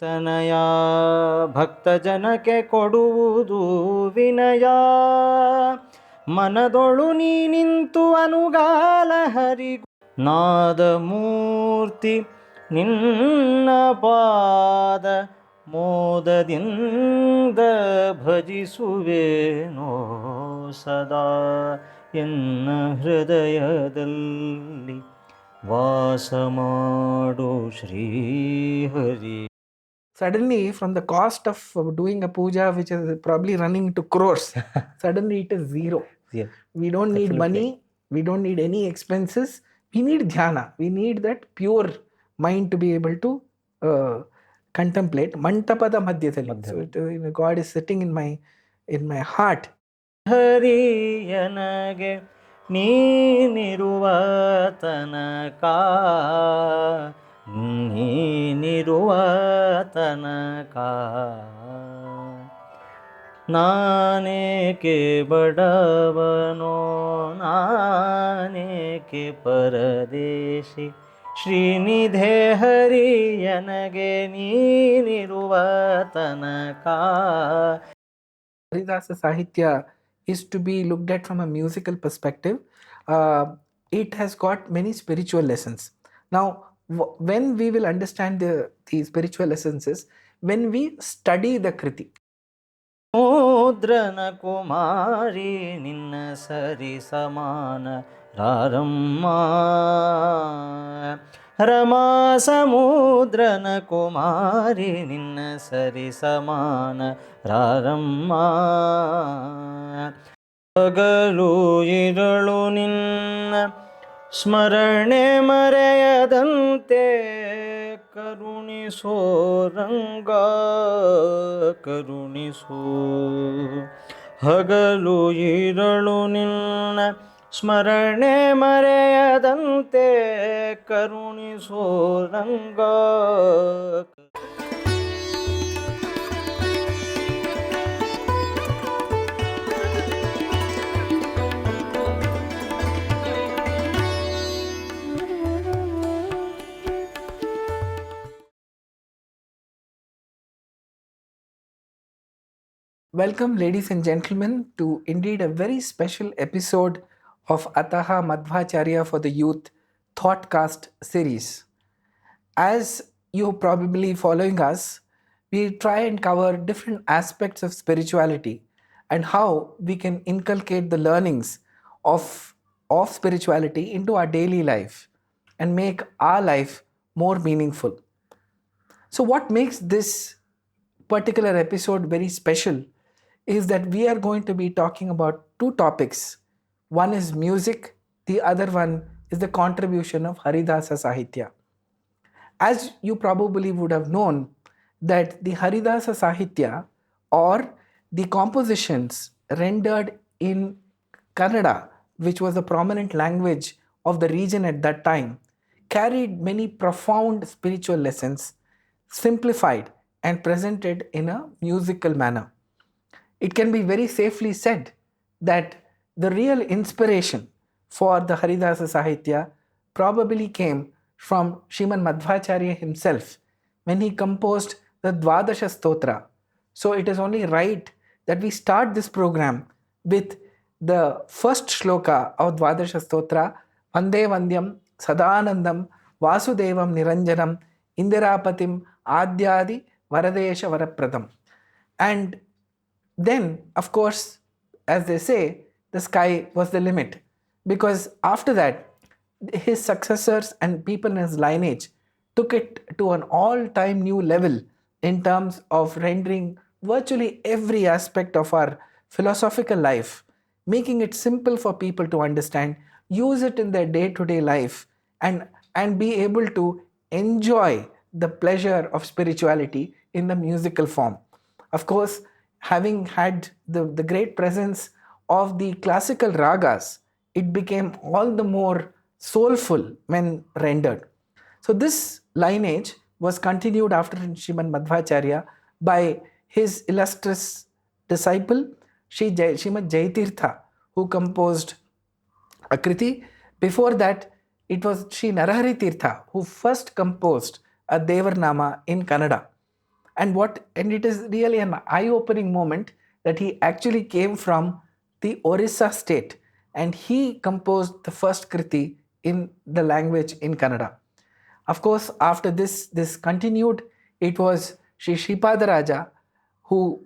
Tanaya bhakta janake koduvudu vinaya manadolu ನೀ ನಿಂತು ಅನುಗಾಲ ಹರಿಗು ನಾದಮೂರ್ತಿ ನಿನ್ನ ಪಾದ ಮೋದದಿಂದ ಭಜಿಸುವೆನೋ ಸದಾ ಎನ್ನ ಹೃದಯದಲ್ಲಿ ವಾಸ ಮಾಡು Srihari. Suddenly, from the cost of doing a puja, which is probably running to crores, suddenly it is zero. Yeah, We don't need money. We don't need any expenses. We need dhyana. We need that pure mind to be able to contemplate. Mantapada madhyadalli. So God is sitting in my heart. ಹರಿಯನಗೆ ನೀನಿರುವ ತನಕ ನೀನಿರುವ ತನಕ ನಾನೇಕೆ ಬಡವನೋ ನಾನೇಕೆ ಪರದೇಶಿ ಶ್ರೀನಿಧೆ ಹರಿಯನಗೆ ನೀನಿರುವ ತನಕ. Haridasa Sahitya is to be looked at from a musical perspective. It has got many spiritual lessons. Now, when we will understand the spiritual lessons is when we study the Kriti. ಸಮುದ್ರನ ಕುಮಾರಿ ನಿನ್ನ ಸರಿ ಸಮಾನ ರಾರಮ್ಮ ರಮಾ ಸಮುದ್ರನ ಕುಮಾರಿ ನಿನ್ನ ಸರಿ ಸಮಾನ ರಾರಮ್ಮ ಹಗಲು ಇರಳು ನಿನ್ನ ಸ್ಮರಣೆ ಮರೆಯದಂತೆ ಕರುಣಿಸೋ ರಂಗ ಕರುಣಿಸೋ ಹಗಲು ಇರಳು ನಿನ್ನ ಸ್ಮರಣೆ ಮರೆಯದಂತೆ ಕರುಣಿಸೋ ರಂಗ. Welcome, ladies and gentlemen, to indeed a very special episode of Ataha Madhwacharya for the Youth Thoughtcast Series. As you're probably following us, we try and cover different aspects of spirituality and how we can inculcate the learnings of spirituality into our daily life and make our life more meaningful. So what makes this particular episode very special is that we are going to be talking about two topics. One is music, the other one is the contribution of Haridasa Sahitya. As you probably would have known that the Haridasa Sahitya or the compositions rendered in Kannada, which was a prominent language of the region at that time, carried many profound spiritual lessons, simplified and presented in a musical manner. It can be very safely said that the real inspiration for the Haridasa Sahitya probably came from Sri Madhwacharya himself when he composed the Dvadasha Stotra. So it is only right that we start this program with the first shloka of Dvadasha Stotra, Vande Vandyam Sadanandam Vasudevam Niranjanam Indirapatim Adyadi Varadesha Varapradam. And then, of course, as they say, the sky was the limit, because after that, his successors and people in his lineage took it to an all-time new level in terms of rendering virtually every aspect of our philosophical life, making it simple for people to understand, use it in their day-to-day life, and be able to enjoy the pleasure of spirituality in the musical form. Of course, having had the great presence of the classical ragas, it became all the more soulful when rendered. So this lineage was continued after Srimad Madhwacharya by his illustrious disciple Srimad Jayatirtha, who composed a Kriti. Before that, it was Sri Narahari Tirtha who first composed a Devarnama in Kannada. And it is really an eye-opening moment that he actually came from the Orissa state, and he composed the first Kriti in the language in Kannada. Of course, after this continued. It was Sri Raja who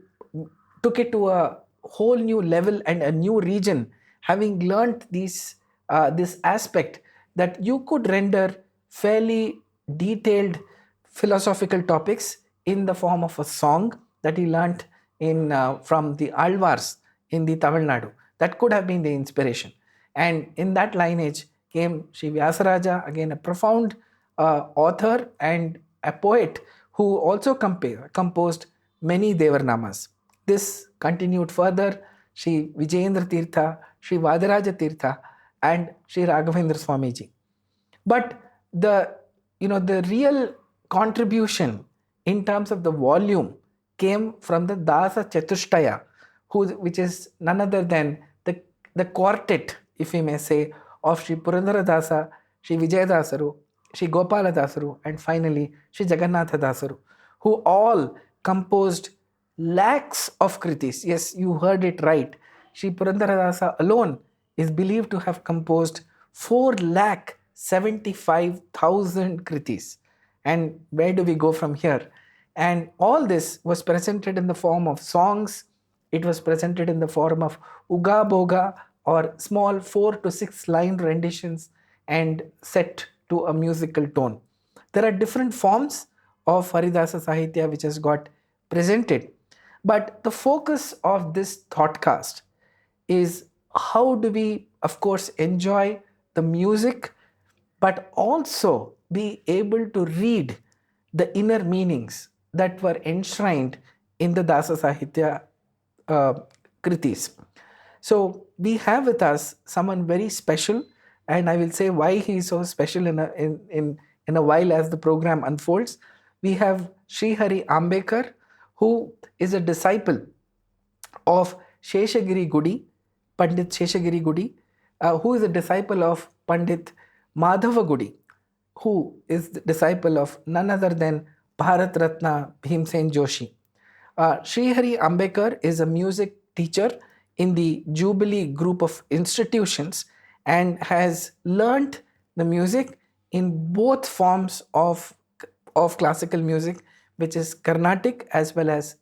took it to a whole new level and a new region, having learnt this aspect that you could render fairly detailed philosophical topics in the form of a song that he learnt in from the Alvars in the Tamil Nadu. That could have been the inspiration. And in that lineage came Sri Vyasaraja, again a profound author and a poet who also composed many Devarnamas. This continued further. Sri Vijayendra Tirtha, Sri Vadaraja Tirtha, and Sri Raghavendra Swamiji. But the real contribution in terms of the volume came from the Dasa Chatushtaya, which is none other than the quartet, if we may say, of Sri Purandara Dasa, Sri Vijay Dasaru, Sri Gopala Dasaru, and finally Sri Jagannatha Dasaru, who all composed lakhs of kritis. Yes, you heard it right. Sri Purandara Dasa alone is believed to have composed 4,75,000 kritis. And where do we go from here? And all this was presented in the form of songs. It was presented in the form of uga boga, or small 4 to 6 line renditions and set to a musical tone. There are different forms of Haridasa Sahitya which has got presented. But the focus of this thoughtcast is how do we, of course, enjoy the music, but also be able to read the inner meanings that were enshrined in the Dasa Sahitya kritis. So we have with us someone very special, and I will say why he is so special in a while as the program unfolds. We have Shrihari Ambekar, who is a disciple of Sheshagiri Gudi, Pandit Sheshagiri Gudi, who is a disciple of Pandit Madhava Gudi, who is the disciple of none other than Bharat Ratna Bheemsen Joshi. Shrihari Ambekar is a music teacher in the Jubilee Group of Institutions and has learnt the music in both forms of classical music, which is Carnatic as well as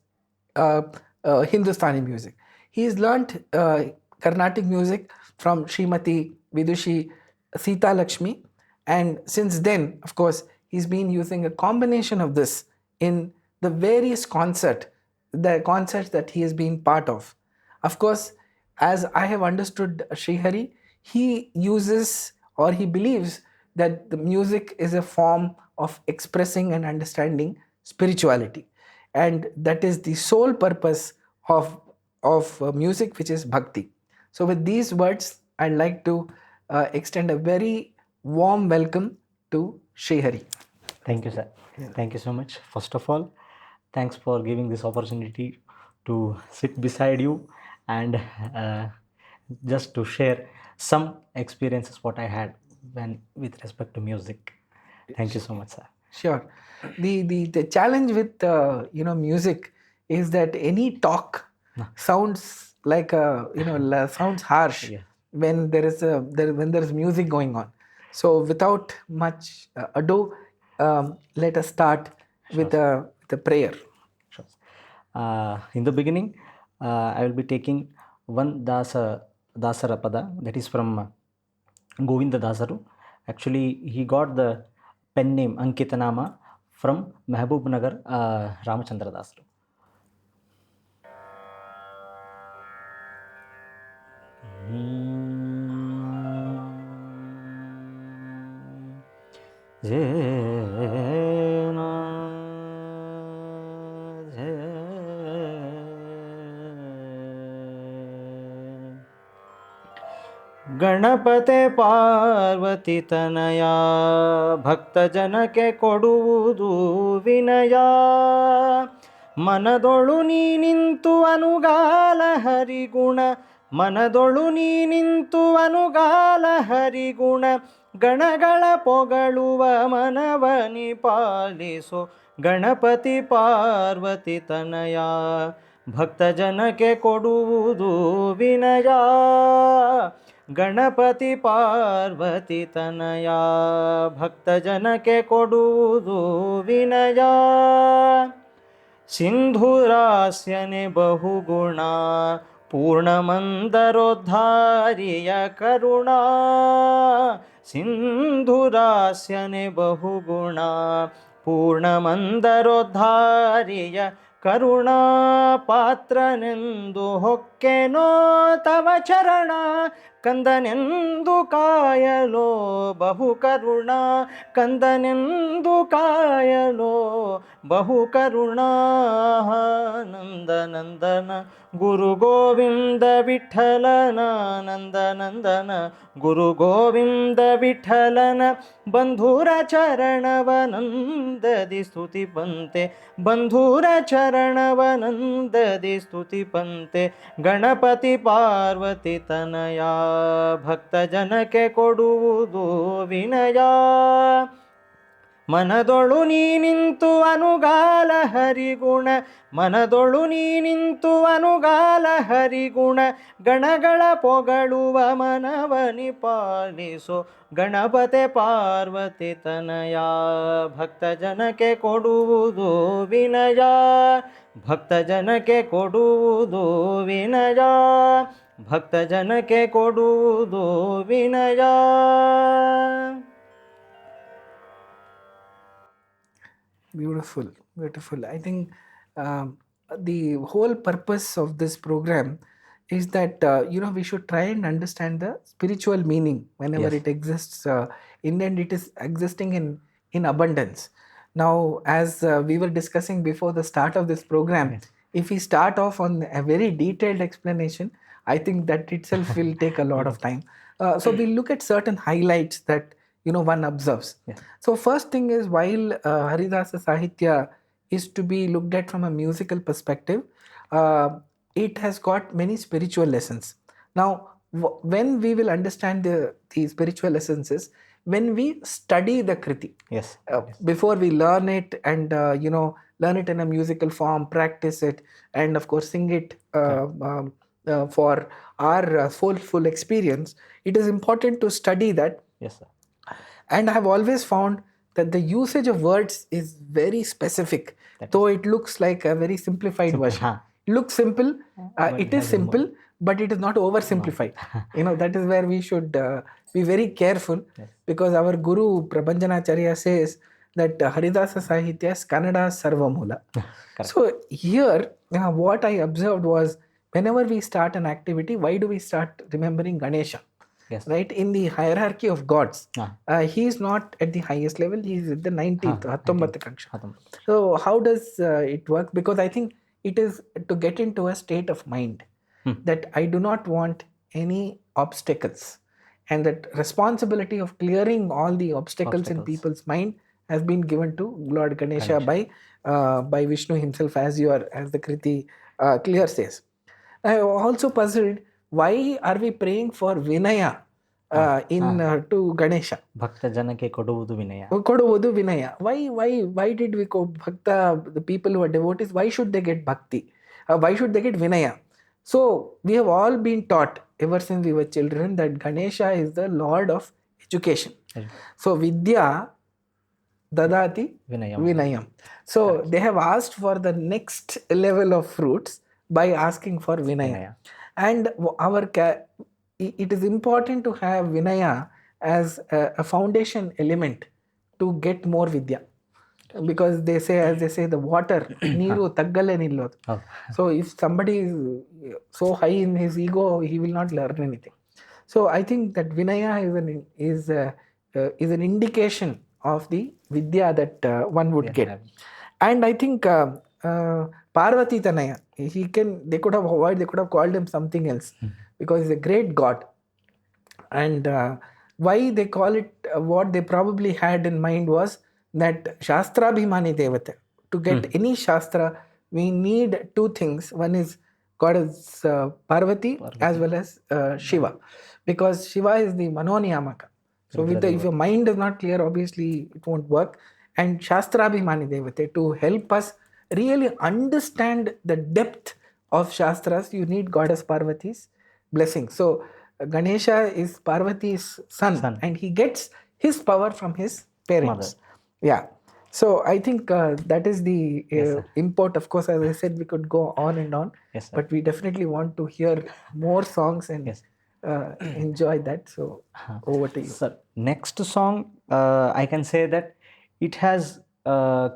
Hindustani music. He has learnt Carnatic music from Srimati Vidushi Sita Lakshmi, and since then, of course, he's been using a combination of this in the various concerts that he has been part of. Of course, as I have understood Shrihari, he uses or he believes that the music is a form of expressing and understanding spirituality, and that is the sole purpose of music, which is bhakti. So with these words, I'd like to extend a very warm welcome to Shrihari. Thank you, sir. Thank you so much. First of all, thanks for giving this opportunity to sit beside you and just to share some experiences what I had with respect to music. Thank you so much, sir. Sure. The challenge with music is that any talk sounds like sounds harsh when there is music going on. So without much ado, let us start with the prayer. Sure. In the beginning, I will be taking one Dasara Pada, that is from Govinda Dasaru. Actually, he got the pen name Ankitanama from Mehboob Nagar Ramachandra Dasaru. ಗಣಪತೆ Parvati ತನಯ ಭಕ್ತ ಜನಕ್ಕೆ ಕೊಡುವುದು ವಿನಯ ಮನದೊಳು ನೀ ನಿಂತು ಅನುಗಾಲ ಹರಿಗುಣ ಮನದೊಳು ನೀ ನಿಂತು ಅನುಗಾಲ ಹರಿಗುಣ ಗಣಗಳ ಪೊಗಳುವ ಮನವನಿ ಪಾಲಿಸು ಗಣಪತಿ ಪಾರ್ವತಿ ತನಯ ಭಕ್ತ ಜನಕ್ಕೆ ಕೊಡುವುದು ವಿನಯ ಗಣಪತಿ ಪಾರ್ವತಿ ತನಯ ಭಕ್ತ ಜನಕ್ಕೆ ಕೊಡುವುದು ವಿನಯ ಸಿಂಧುರಾಸ್ಯನೆ ಬಹುಗುಣ ಪೂರ್ಣಮಂದರೋದ್ಧಾರಿಯ ಕರುಣಾ ಸಿಂಧುರಾಸ್ಯನೆ ಬಹುಗುಣ ಪೂರ್ಣಮಂದರೋದ್ಧಾರಿಯ ಕರುಣಾ ಪಾತ್ರನೆಂದು ಹೊಕ್ಕೆನೋ ತವ ಚರಣ ಕಂದನೆಂದು ಕಾಯಲೋ ಬಹು ಕರುಣ ಕಂದನೆಂದು ಕಾಯಲೋ ಬಹು ಕರುಣ ನಂದನಂದನ ಗುರು ಗೋವಿಂದ ವಿಠಲನ ನಂದನಂದನ ಗುರು ಗೋವಿಂದ ವಿಠಲನ ಬಂಧುರ ಚರಣವನಂದದಿ ಸ್ತುತಿ ಪಂತೆ ಬಂಧುರ ಚರಣವನಂದದಿ ಸ್ತುತಿ ಪಂತೆ ಗಣಪತಿ ಪಾರ್ವತಿ ತನಯ ಭಕ್ತ ಜನಕ್ಕೆ ಕೊಡುವುದು ವಿನಯ ಮನದೊಳು ನೀ ನಿಂತು ಅನುಗಾಲ ಹರಿಗುಣ ಮನದೊಳು ನೀ ನಿಂತು ಅನುಗಾಲ ಹರಿಗುಣ ಗಣಗಳ ಪೊಗಳುವ ಮನವನಿ ಪಾಲಿಸೋ ಗಣಪತಿ ಪಾರ್ವತಿ ತನಯ ಭಕ್ತ ಜನಕ್ಕೆ ಕೊಡುವುದು ವಿನಯ ಭಕ್ತ ಜನಕ್ಕೆ ಕೊಡುವುದು ವಿನಯ ಭಕ್ತ ಜನಕ್ಕೆ ಕೊಡುವುದು ವಿನಯ. Beautiful, beautiful. I think the whole purpose of this program is that we should try and understand the spiritual meaning whenever Yes. it exists and it is existing in abundance. Now, as we were discussing before the start of this program, Yes. if we start off on a very detailed explanation, I think that itself will take a lot of time. So we'll look at certain highlights that one observes. Yes. So first thing is, while Haridasa Sahitya is to be looked at from a musical perspective, it has got many spiritual lessons. Now, when we will understand the spiritual lessons is when we study the Kriti. Yes. Before we learn it and learn it in a musical form, practice it, and of course sing it for our soulful experience, it is important to study that. Yes, sir. And I have always found that the usage of words is very specific, though it looks like a very simplified version. It looks simple, it is simple, but it is not oversimplified. That is where we should be very careful. Yes. Because our Guru Prabhanjanacharya says that Haridasa Sahitya is Kannada Sarvamula. So here, what I observed was, whenever we start an activity, why do we start remembering Ganesha? Yes. Right? In the hierarchy of gods, he is not at the highest level, he is at the 19th, 19th Kaksha. So how does it work? Because I think it is to get into a state of mind that I do not want any obstacles, and that responsibility of clearing all the obstacles in people's mind has been given to Lord Ganesha by Vishnu himself, as the Kriti clear says. I also puzzled, why are we praying for Vinaya to Ganesha? Bhakta janake koduvudu vinaya. Koduvudu Vinaya. Why did we go Bhakta, the people who are devotees, why should they get Bhakti? Why should they get Vinaya? So we have all been taught ever since we were children that Ganesha is the Lord of education. So Vidya Dadati Vinayam. So they have asked for the next level of fruits by asking for Vinaya. And it is important to have Vinaya as a foundation element to get more Vidya. Because they say, as they say, the water, Neeru Taggale Nillodu. So if somebody is so high in his ego, he will not learn anything. So I think that Vinaya is an indication of the Vidya that one would get. And I think Parvati Tanaya, they could have called him something else, because he's a great god. And why they call it, what they probably had in mind was that Shastra Bhimani Devata. To get any Shastra, we need two things. One is goddess Parvati as well as Shiva, because Shiva is the Manoniyamaka. So if your mind is not clear, obviously it won't work. and Shastrabhimani Devate to help us really understand the depth of Shastras. You need Goddess Parvati's blessing. So Ganesha is Parvati's son, and he gets his power from his parents. Yeah. So I think that is the import. Of course, as I said, we could go on and on, but we definitely want to hear more songs and enjoy that. So over to you. Sir, next song, I can say that it has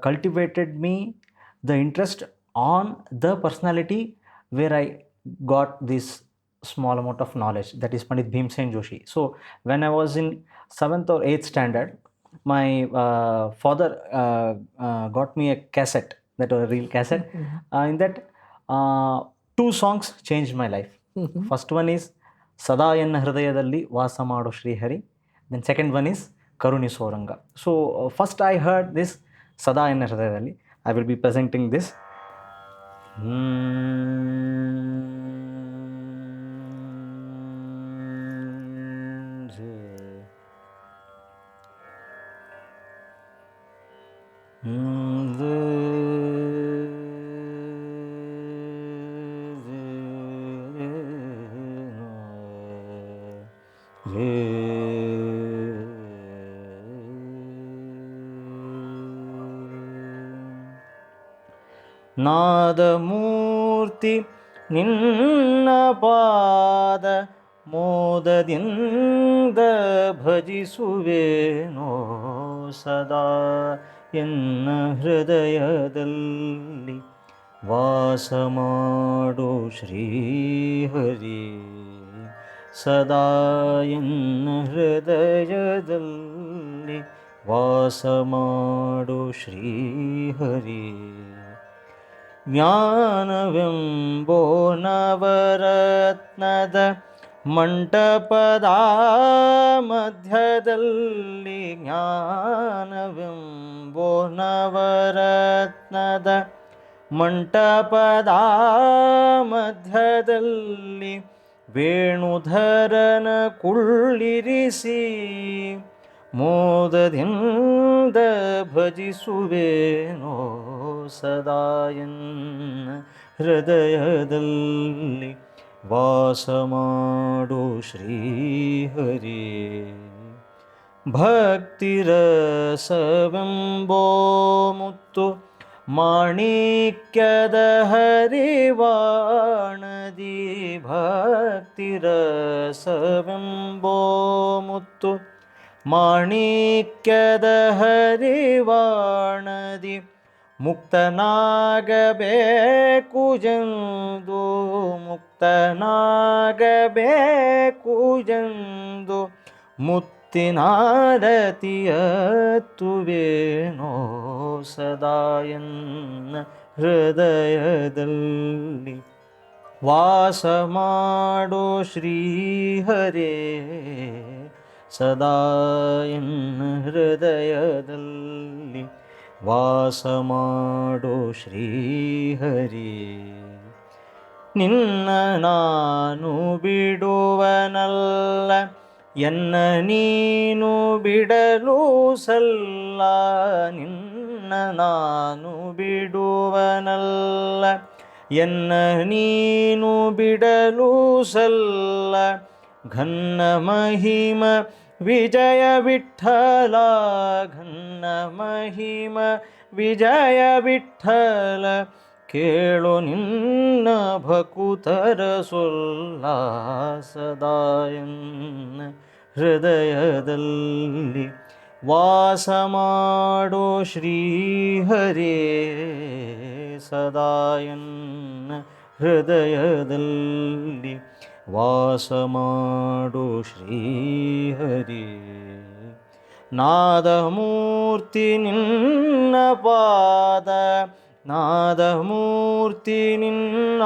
cultivated me the interest on the personality where I got this small amount of knowledge, that is Pandit Bheemsen Joshi. So when I was in 7th or 8th standard, my father got me a cassette, that was a real cassette. In that, two songs changed my life. First one is Sadaa Yenna Hrudayadalli Vaasa Maadu Shrihari. Then second one is Karuni Soranga. So first I heard this Sadaa Yenna Hrudayadalli. I will be presenting this. ನಾದಮೂರ್ತಿ ನಿನ್ನ ಪಾದ ಮೋದದಿಂದ ಭಜಿಸುವೇನೋ ಸದಾ ಎನ್ನ ಹೃದಯದಲ್ಲಿ ವಾಸ ಮಾಡು ಶ್ರೀಹರಿ ಸದಾ ಎನ್ನ ಹೃದಯದಲ್ಲಿ ವಾಸ ಮಾಡು ಶ್ರೀಹರಿ ಜ್ಞಾನವೆಂಬೋ ನವರತ್ನದ ಮಂಟಪದ ಮಧ್ಯದಲ್ಲಿ ಜ್ಞಾನವೆಂಬೋ ನವರತ್ನದ ಮಂಟಪದ ಮಧ್ಯದಲ್ಲಿ ವೇಣುಧರನ ಕುಳ್ಳಿರಿಸಿ ಮೋದದಿಂದ ಭಜಿಸುವೇನೋ ಸದಾ ಎನ್ನ ಹೃದಯದಲ್ಲಿ ವಾಸ ಮಾಡು ಶ್ರೀಹರಿ ಭಕ್ತಿರಸವೆಂಬೋ ಮುತ್ತು ಮಾಣಿಕ್ಯದ ಹರಿವಾಣದಿ ಭಕ್ತಿರಸವೆಂಬೋ ಮುತ್ತು ಮಾಣಿಕ್ಯದ ಹರಿವಾಣದಿ ಮುಕ್ತನಾಗಬೇಕು ಜಂದು ಮುಕ್ತನಾಗಬೇಕು ಜಂದು ಮುತ್ತಿನಾರತಿಯತ್ತುವೇನೋ ಸದಾ ಎನ್ನ ಹೃದಯದಲ್ಲಿ ವಾಸ ಮಾಡೋ ಶ್ರೀಹರೇ ಸದಾ ಎನ್ನ ಹೃದಯದಲ್ಲಿ ವಾಸ ಮಾಡೋ ಶ್ರೀಹರಿ ನಿನ್ನ ನಾನು ಬಿಡುವನಲ್ಲ ಎನ್ನ ನೀನು ಬಿಡಲು ಸಲ್ಲ ನಿನ್ನ ನಾನು ಬಿಡುವನಲ್ಲ ಎನ್ನ ನೀನು ಬಿಡಲು ಸಲ್ಲ ಘನ್ನ ಮಹಿಮ ವಿಜಯ ವಿಠಲ ಘನ್ನ ಮಹಿಮ ವಿಜಯ ವಿಠಲ ಕೇಳು ನಿನ್ನ ಭಕುತರ ಸೊಲ್ಲ ಸದಾ ಎನ್ನ ಹೃದಯದಲ್ಲಿ ವಾಸ ಮಾಡೋ ಶ್ರೀಹರೇ ಸದಾ ಎನ್ನ ಹೃದಯದಲ್ಲಿ ವಾಸ ಮಾಡೋ ಶ್ರೀಹರಿ ನಾದಮೂರ್ತಿ ನಿನ್ನ ಪಾದ ನಾದಮೂರ್ತಿ ನಿನ್ನ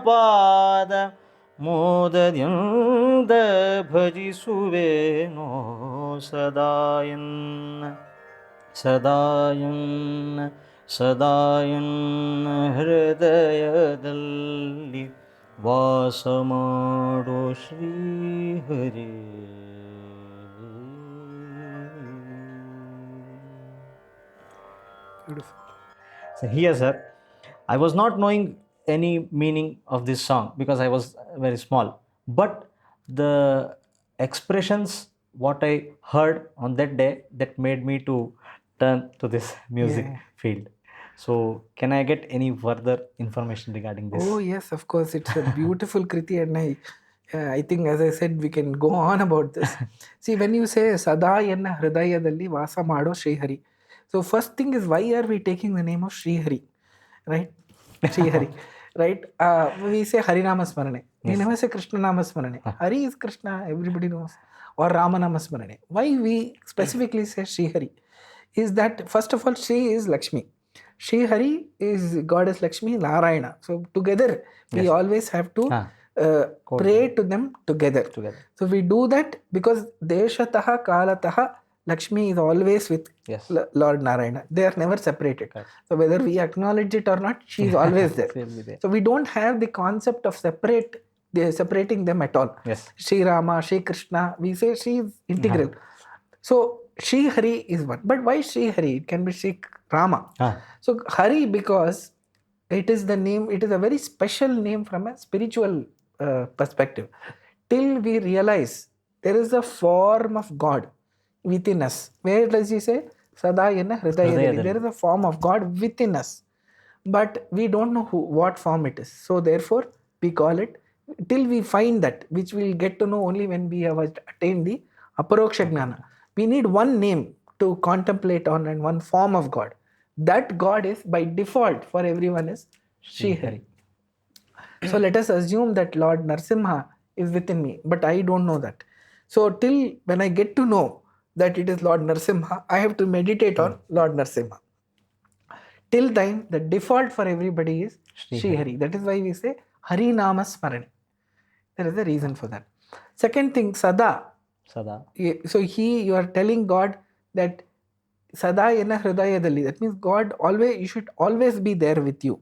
ಪಾದ ಮೋದದಿಂದ ಭಜಿಸುವೇನೋ ಸದಾ ಎನ್ನ ಸದಾ ಎನ್ನ ಸದಾ ಎನ್ನ ಹೃದಯದಲ್ಲಿ ವಾಸ ಮಾಡೋ Srihari Here, sir, I was not knowing any meaning of this song because I was very small. But the expressions, what I heard on that day, that made me to turn to this music Yeah. field. So, can I get any further information regarding this? Oh yes, of course, it's a beautiful kriti, and I think, as I said, we can go on about this. See, when you say Sadaa Yenna Hrudayadalli Vaasa Mado Shrihari, so first thing is, why are we taking the name of Shrihari, right? Shrihari, right? We say Harinama Smarane. We never say Krishna Nama Smarane. Hari is Krishna, everybody knows, or Rama Nama Smarane. Why we specifically say Shrihari is that, first of all, Shri is Lakshmi. Sri Hari is Goddess Lakshmi, Narayana. So together we always have to pray to them together. So we do that because Deshataha Kalataha Lakshmi is always with Lord Narayana. They are never separated. So whether we acknowledge it or not, she is always there. So we don't have the concept of separating them at all. Sri Rama, Sri Krishna, we say she is integral. So Sri Hari is one. But why Sri Hari? It can be Sri Rama. So Hari, because it is the name, it is a very special name from a spiritual perspective. Till we realize there is a form of God within us. Where does he say? Sadaa Yenna Hrudayadalli. There is a form of God within us. But we don't know what form it is. So therefore, we call it, till we find that, which we will get to know only when we have attained the Aparoksha Jnana. We need one name to contemplate on and one form of God. That God is, by default for everyone, is Sri Hari. So let us assume that Lord Narsimha is within me, but I don't know that. So till when I get to know that it is Lord Narsimha, I have to meditate on Lord Narsimha. Till then, the default for everybody is Sri Hari. That is why we say Hari Nama Smarane. There is a reason for that. Second thing, Sadaa. So you are telling God that Sadaa Yenna Hrudayadalli. That means God always, you should always be there with you.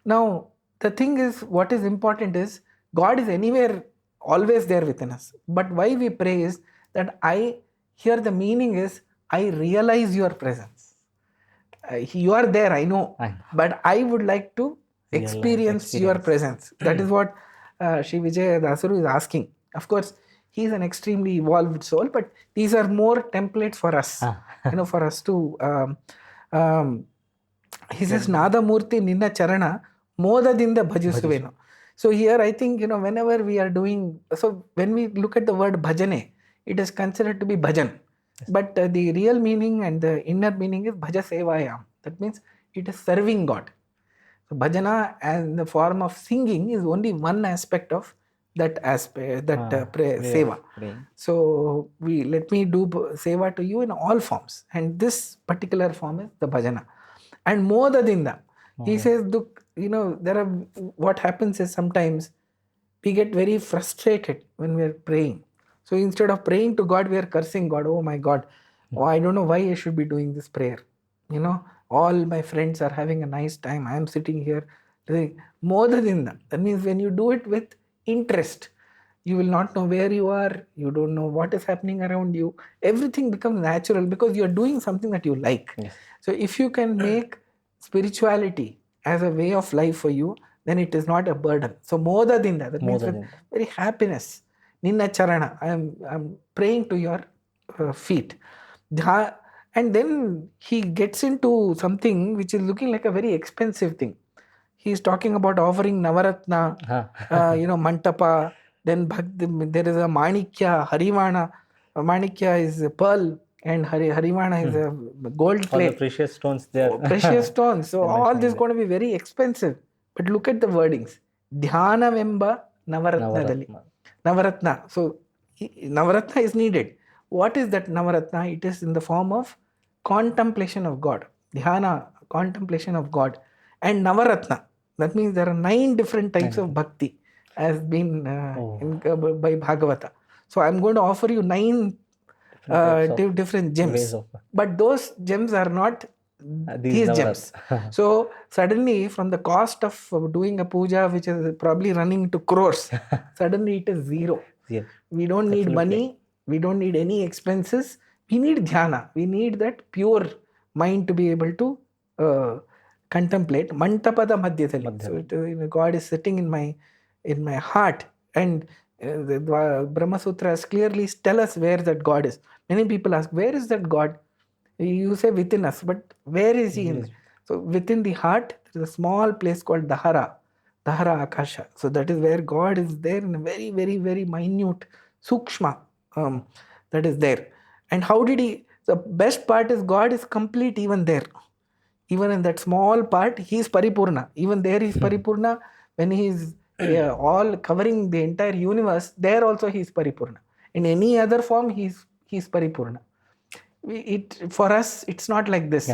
Now, the thing is, what is important is, God is anywhere, always there within us. But why we pray is that here the meaning is, I realize your presence. You are there, I know. But I would like to experience your presence. That is what Sri Dasaru is asking. Of course, he is an extremely evolved soul, but these are more templates for us, for us to. He says, Nada Murti Ninna Charana Modadinda Bhajusuveno. So here I think, whenever we are doing, so when we look at the word bhajane, it is considered to be bhajan. But the real meaning and the inner meaning is bhaja sevayam. That means it is serving God. So bhajana and the form of singing is only one aspect of that aspect, seva. So let me do seva to you in all forms, and this particular form is the bhajana. And modadinda, he says, there are, what happens is sometimes we get very frustrated when we are praying. So instead of praying to God, we are cursing God. Oh my God, I don't know why I should be doing this prayer. All my friends are having a nice time. I am sitting here doing modadinda. That means when you do it with interest, you will not know where you are. You don't know what is happening around you. Everything becomes natural because you are doing something that you like. So if you can make spirituality as a way of life for you, then it is not a burden. So modadinda, that means with very happiness. Ninna charana, I am praying to your feet. And then he gets into something which is looking like a very expensive thing. He is talking about offering Navaratna, Mantapa. Then there is a Manikya, Harivana. Manikya is a pearl, and Harivana is a gold plate. All the precious stones there. Precious stones. So all this is going to be very expensive. But look at the wordings. Dhyana Vemba Navaratnadalli. Navaratna. So Navaratna is needed. What is that Navaratna? It is in the form of contemplation of God. Dhyana, contemplation of God. And Navaratna. That means there are 9 different types of bhakti as been by Bhagavata. So I'm going to offer you 9 different gems. But those gems are not these gems. So suddenly, from the cost of doing a puja, which is probably running to crores, suddenly it is zero. We don't need money. We don't need any expenses. We need dhyana. We need that pure mind to be able to contemplate Mantapada Madhyadalli. So God is sitting in my heart, and the Brahma Sutras clearly tell us where that God is. Many people ask, where is that God? You say within us, but where is he in? So within the heart, there is a small place called Dahara Akasha. So that is where God is there in a very, very, very minute sukshma that is there. And how did he? The best part is God is complete even there. Even in that small part, he is Paripurna. Even there he is Paripurna. When he is all covering the entire universe, there also he is Paripurna. In any other form, he is Paripurna. For us, it's not like this.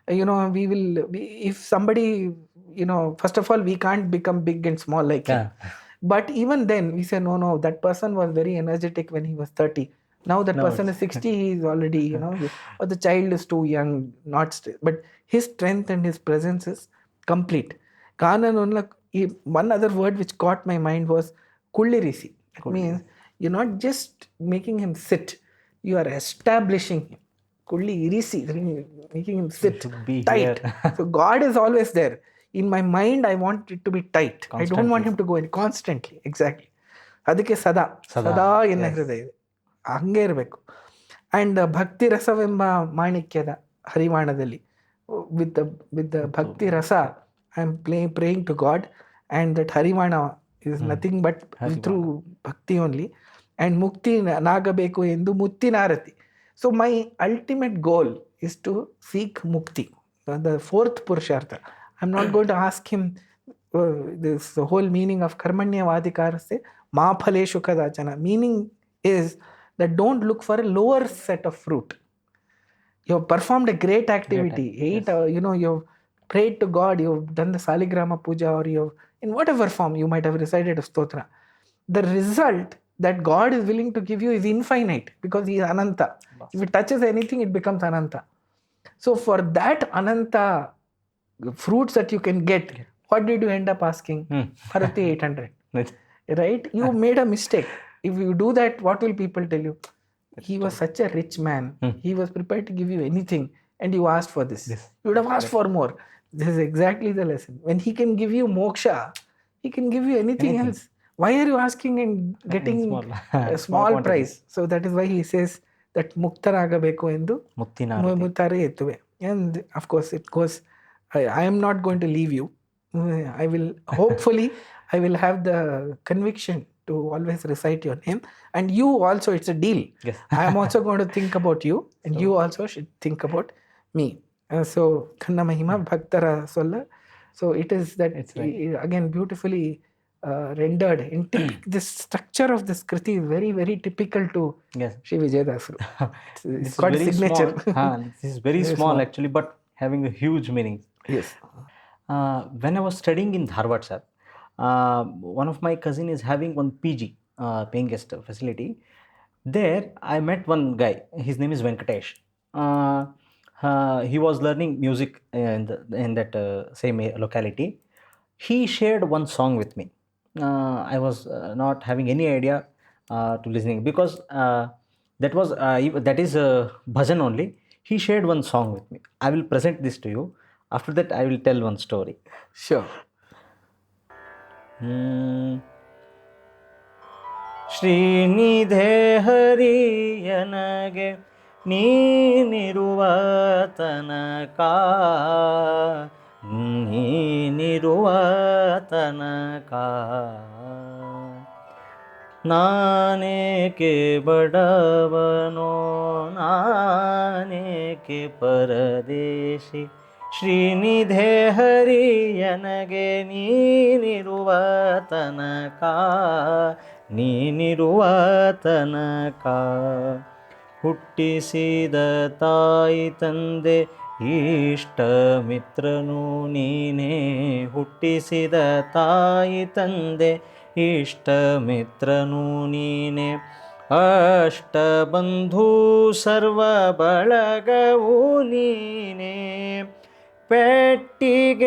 If somebody, first of all, we can't become big and small like him. But even then, we say, no, that person was very energetic when he was 30. Now that person is 60, he is already, or the child is too young, but his strength and his presence is complete. One other word which caught my mind was kullirisi. It means you're not just making him sit, you are establishing him. Making him sit tight. So God is always there. In my mind, I want it to be tight. Constantly. I don't want him to go in constantly. Exactly. ಅದಕ್ಕೆ ಸದಾ ಎನ್ನ ಹೃದಯ ಹಂಗೆ ಇರಬೇಕು. And ಭಕ್ತಿ ರಸವೆಂಬ ಮಾಣಿಕ್ಯದ ಹರಿವಾಣದಲ್ಲಿ with the ಭಕ್ತಿ ರಸ I am praying to God, and that ಹರಿವಾಣ is nothing but through bhakti only. And mukti ನಾಗಬೇಕು ಎಂದು ಮುತ್ತಿನಾರತಿ. So my ultimate goal is to seek mukti, the fourth purushartha. I'm not going to ask him this whole meaning of karmanya vadhikarase ma phaleshu kadachana. Meaning is that don't look for a lower set of fruit. You have performed a great activity. You've prayed to God, you've done the Saligrama Puja, or you've, in whatever form you might have recited a stotra. The result that God is willing to give you is infinite, because he is Ananta. If it touches anything, it becomes Ananta. So for that Ananta fruits that you can get, what did you end up asking? Parvathi 800. Right? You made a mistake. If you do that, what will people tell you? He was such a rich man. He was prepared to give you anything, and you asked for this. You would have asked for more. This is exactly the lesson. When he can give you moksha, he can give you anything else. Why are you asking and getting a small price? So that is why he says that muktaraagabeku endu muttare ettuve. And of course it goes, I am not going to leave you. I will hopefully I will have the conviction to always recite your name, and you also, it's a deal. Yes. I am also going to think about you, and you also should think about me. So Kanna Mahima Bhaktara Solla. So it is that, again, beautifully rendered in this structure of this kriti is very, very typical to Sri Dasaru. It's got signature. This is very small actually, but having a huge meaning. Yes. When I was studying in Dharwad, sir, one of my cousin is having one PG, paying guest facility. There I met one guy. His name is Venkatesh. He was learning music in that same locality. He shared one song with me. I was not having any idea to listening, because that is bhajan only. He shared one song with me. I will present this to you. After that, I will tell one story. Sure. ಶ್ರೀನಿಧೆ ಹರಿಯನಗೆ ನೀನಿರುವ ತನಕ ನೀನಿರುವ ತನಕ ನಾನೇಕೆ ಬಡವನೋ ನಾನೇಕೆ ಪರದೇಶಿ ಶ್ರೀನಿಧೆ ಹರಿಯನಗೆ ನೀನಿರುವ ತನಕ ನೀನಿರುವ ತನಕ ಹುಟ್ಟಿಸಿದ ತಾಯಿ ತಂದೆ ಇಷ್ಟ ಮಿತ್ರನು ನೀನೇ ಹುಟ್ಟಿಸಿದ ತಾಯಿ ತಂದೆ ಇಷ್ಟ ಮಿತ್ರನು ನೀನೆ ಅಷ್ಟ ಬಂಧು ಸರ್ವ ಬಳಗವು ನೀನೆ ಪೆಟ್ಟಿಗೆಯೊಳಗಿನ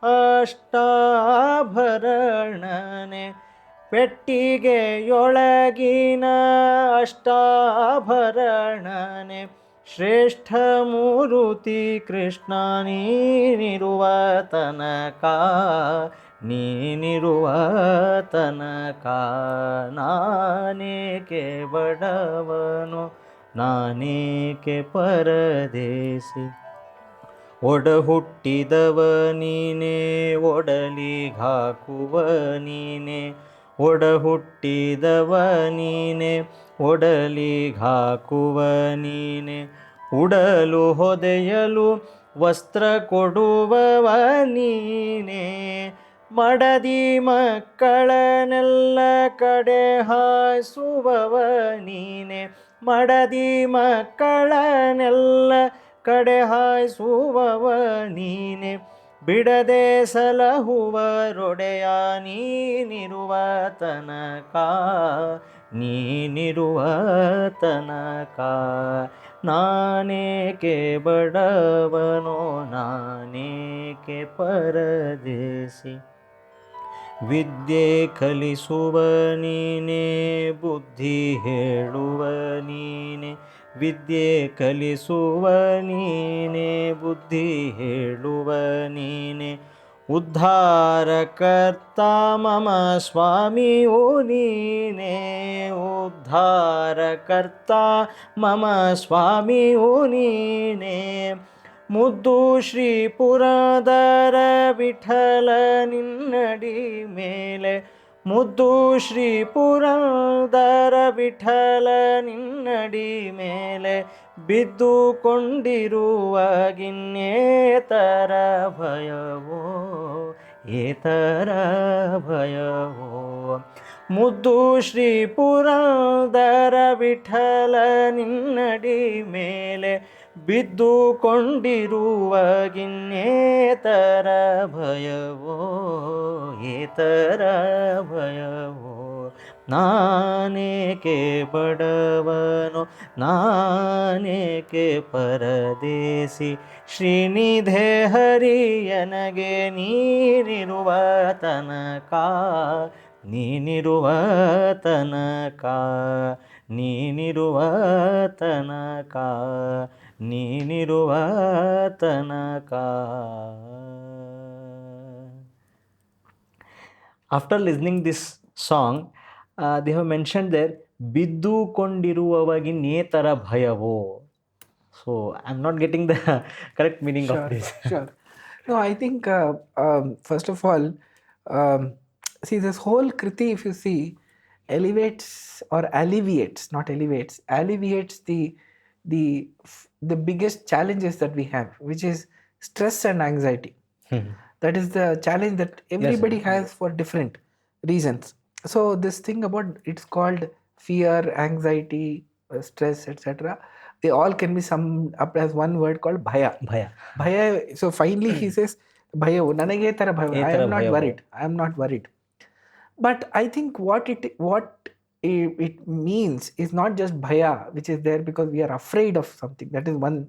ಅಷ್ಟಾಭರಣನೆ ಪೆಟ್ಟಿಗೆಯೊಳಗಿನ ಅಷ್ಟಾಭರಣನೆ ಶ್ರೇಷ್ಠ ಮೂರುತಿ ಕೃಷ್ಣ ನೀನಿರುವ ತನಕ, ನೀನಿರುವ ತನಕ ನಾನೇಕೆ ಬಡವನು, ನಾನೇಕೆ ಪರದೇಸಿ. ಒಡ ಹುಟ್ಟಿದವ ನೀನೆ, ಒಡಲಿಗಾಕುವ ನೀನೆ, ಒಡ ಹುಟ್ಟಿದವ ನೀನೆ, ಒಡಲಿಗಾಕುವ ನೀನೆ, ಉಡಲು ಹೊದೆಯಲು ವಸ್ತ್ರ ಕೊಡುವವ ನೀನೆ, ಮಡದಿ ಮಕ್ಕಳನ್ನೆಲ್ಲ ಕಡೆ ಹಾಯಿಸುವವ ನೀನೆ, ಮಡದಿ ಮಕ್ಕಳನ್ನೆಲ್ಲ ಕಡೆ ಹಾಯಿಸುವವ ನೀನೆ, ಬಿಡದೆ ಸಲಹುವರೊಡೆಯ ನೀನಿರುವ ತನಕ, ನೀನಿರುವ ತನಕ ನಾನೇಕೆ ಬಡವನೋ, ನಾನೇಕೆ ಪರದೇಸಿ. ವಿದ್ಯೆ ಕಲಿಸುವ ನೀನೆ, ಬುದ್ಧಿ ಹೇಳುವ ನೀನೆ, ವಿದ್ಯೆ ಕಲಿಸುವ ನೀನೆ, ಬುದ್ಧಿ ಹೇಳುವ ನೀನೆ, ಉದ್ಧಾರಕರ್ತ ಮಮ ಸ್ವಾಮಿಯೋ ನೀನೆ, ಉದ್ಧಾರಕರ್ತ ಮಮ ಸ್ವಾಮಿಯೋ ನೀನೆ, ಮುದ್ದು ಶ್ರೀ ಪುರದರ ವಿಠಲ ನಿನ್ನಡಿ ಮೇಲೆ, ಮುದ್ದು ಶ್ರೀ ಪುರದರ ವಿಠಲ ನಿನ್ನಡಿ ಮೇಲೆ, ಬಿದ್ದುಕೊಂಡಿರುವಾಗಿನ್ನೇತರ ಭಯವೋ, ಏತರ ಭಯವೋ. ಮುದ್ದು ಶ್ರೀ ಪುರದರ ವಿಠಲ ನಿನ್ನಡಿ ಮೇಲೆ, ಬಿದ್ದುಕೊಂಡಿರುವಾಗಿನ್ನೇತರ ಭಯವೋ, ಏತರ ಭಯವೋ. ನಾನೇಕೆ ಬಡವನೋ, ನಾನೇಕೆ ಪರದೇಸಿ, ಶ್ರೀನಿಧೆ ಹರಿಯನಗೆ ನೀನಿರುವ ತನಕ, ನೀನಿರುವ ತನಕ, ನೀನಿರುವ ತನಕ, ನೀನಿರುವ ತನಕ. After listening this song, they have mentioned there, ಬಿದ್ದುಕೊಂಡಿರುವವಾಗಿನ್ನೇತರ ಭಯವೋ. So I'm not getting the correct meaning of this. Sure. No, I think first of all, see, this whole Kriti, if you see, elevates or alleviates, not elevates, alleviates the biggest challenges that we have, which is stress and anxiety. That is the challenge that everybody has for different reasons. So this thing about, it's called fear, anxiety, stress, etc. They all can be summed up as one word called bhaya. Bhaya. So finally he says, bhaya, nanage tara bhaya. I am not worried. I am not worried. But I think what it means is not just bhaya, which is there because we are afraid of something. That is one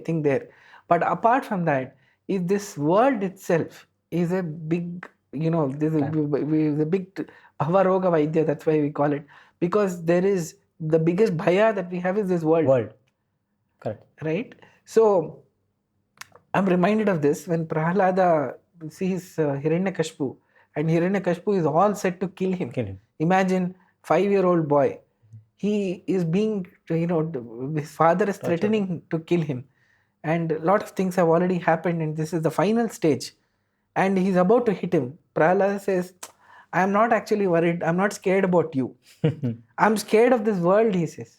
thing there. But apart from that, is this world itself is a big, this is a big bhavaroga vaidya. That's why we call it, because there is the biggest bhaya that we have is this world. Correct. Right? So I'm reminded of this when Prahlada sees Hiranyakashipu, and Hiranyakashipu is all set to kill him. Imagine 5-year-old boy. He is being, his father is threatening to kill him. And a lot of things have already happened, and this is the final stage. And he's about to hit him. Prahlada says, I am not actually worried. I'm not scared about you. I'm scared of this world, he says.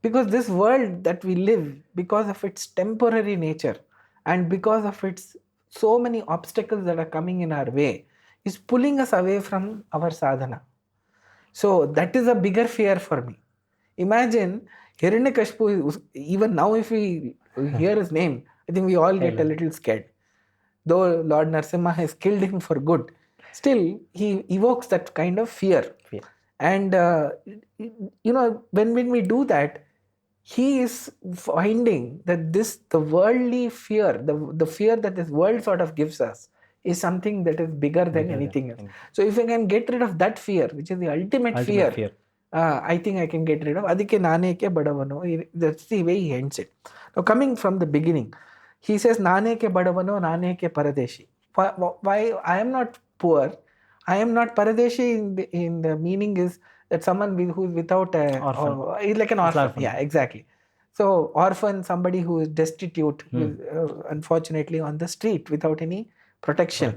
Because this world that we live, because of its temporary nature and because of its so many obstacles that are coming in our way, is pulling us away from our sadhana. So that is a bigger fear for me. Imagine Hiranyakashipu, even now if we hear his name, I think we all get a little scared. Though Lord Narasimha has killed him for good, still he evokes that kind of fear. And when we do that, he is finding that the worldly fear, the fear that this world sort of gives us, is something that is bigger than anything else. So if we can get rid of that fear, which is the ultimate fear, I think I can get rid of. Adike naneke badavano. That's the way he ends it. Now coming from the beginning, he says naneke badavano, naneke paradeshi. Why I am not poor? I am not paradeshi in the meaning is that someone who is without a Orphan. is like an orphan. Orphan. Yeah, exactly. So orphan, somebody who is destitute, who is unfortunately on the street without any protection.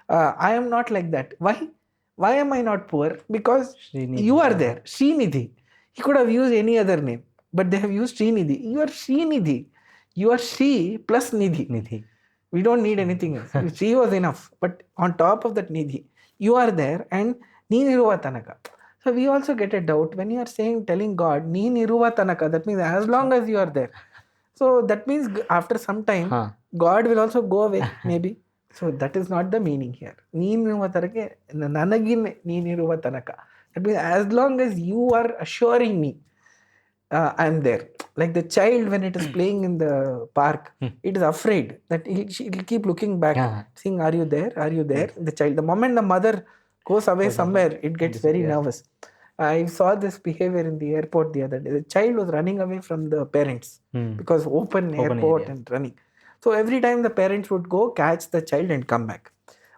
I am not like that. Why am I not poor? Because Srinidhi. you are there. Srinidhi. He could have used any other name, but they have used Srinidhi. You are Srinidhi. You are Sri plus Nidhi. Nidhi. We don't need anything else. Sri was enough. But on top of that Nidhi, you are there and Neeniruva Tanaka. So we also get a doubt when you are telling God, Neeniruva Tanaka, that means as long as you are there. So that means after some time, God will also go away, maybe. So that is not the meaning here. Neeniruva Tanaka, Nanagin Neeniruva Tanaka. That means as long as you are assuring me, I am there. Like the child when it is playing in the park, it is afraid that it'll keep looking back, saying, "Are you there? Are you there?" The child. The moment the mother goes away somewhere, it gets very nervous. I saw this behavior in the airport the other day. The child was running away from the parents because open airport area. and running. So every time the parents would go catch the child and come back.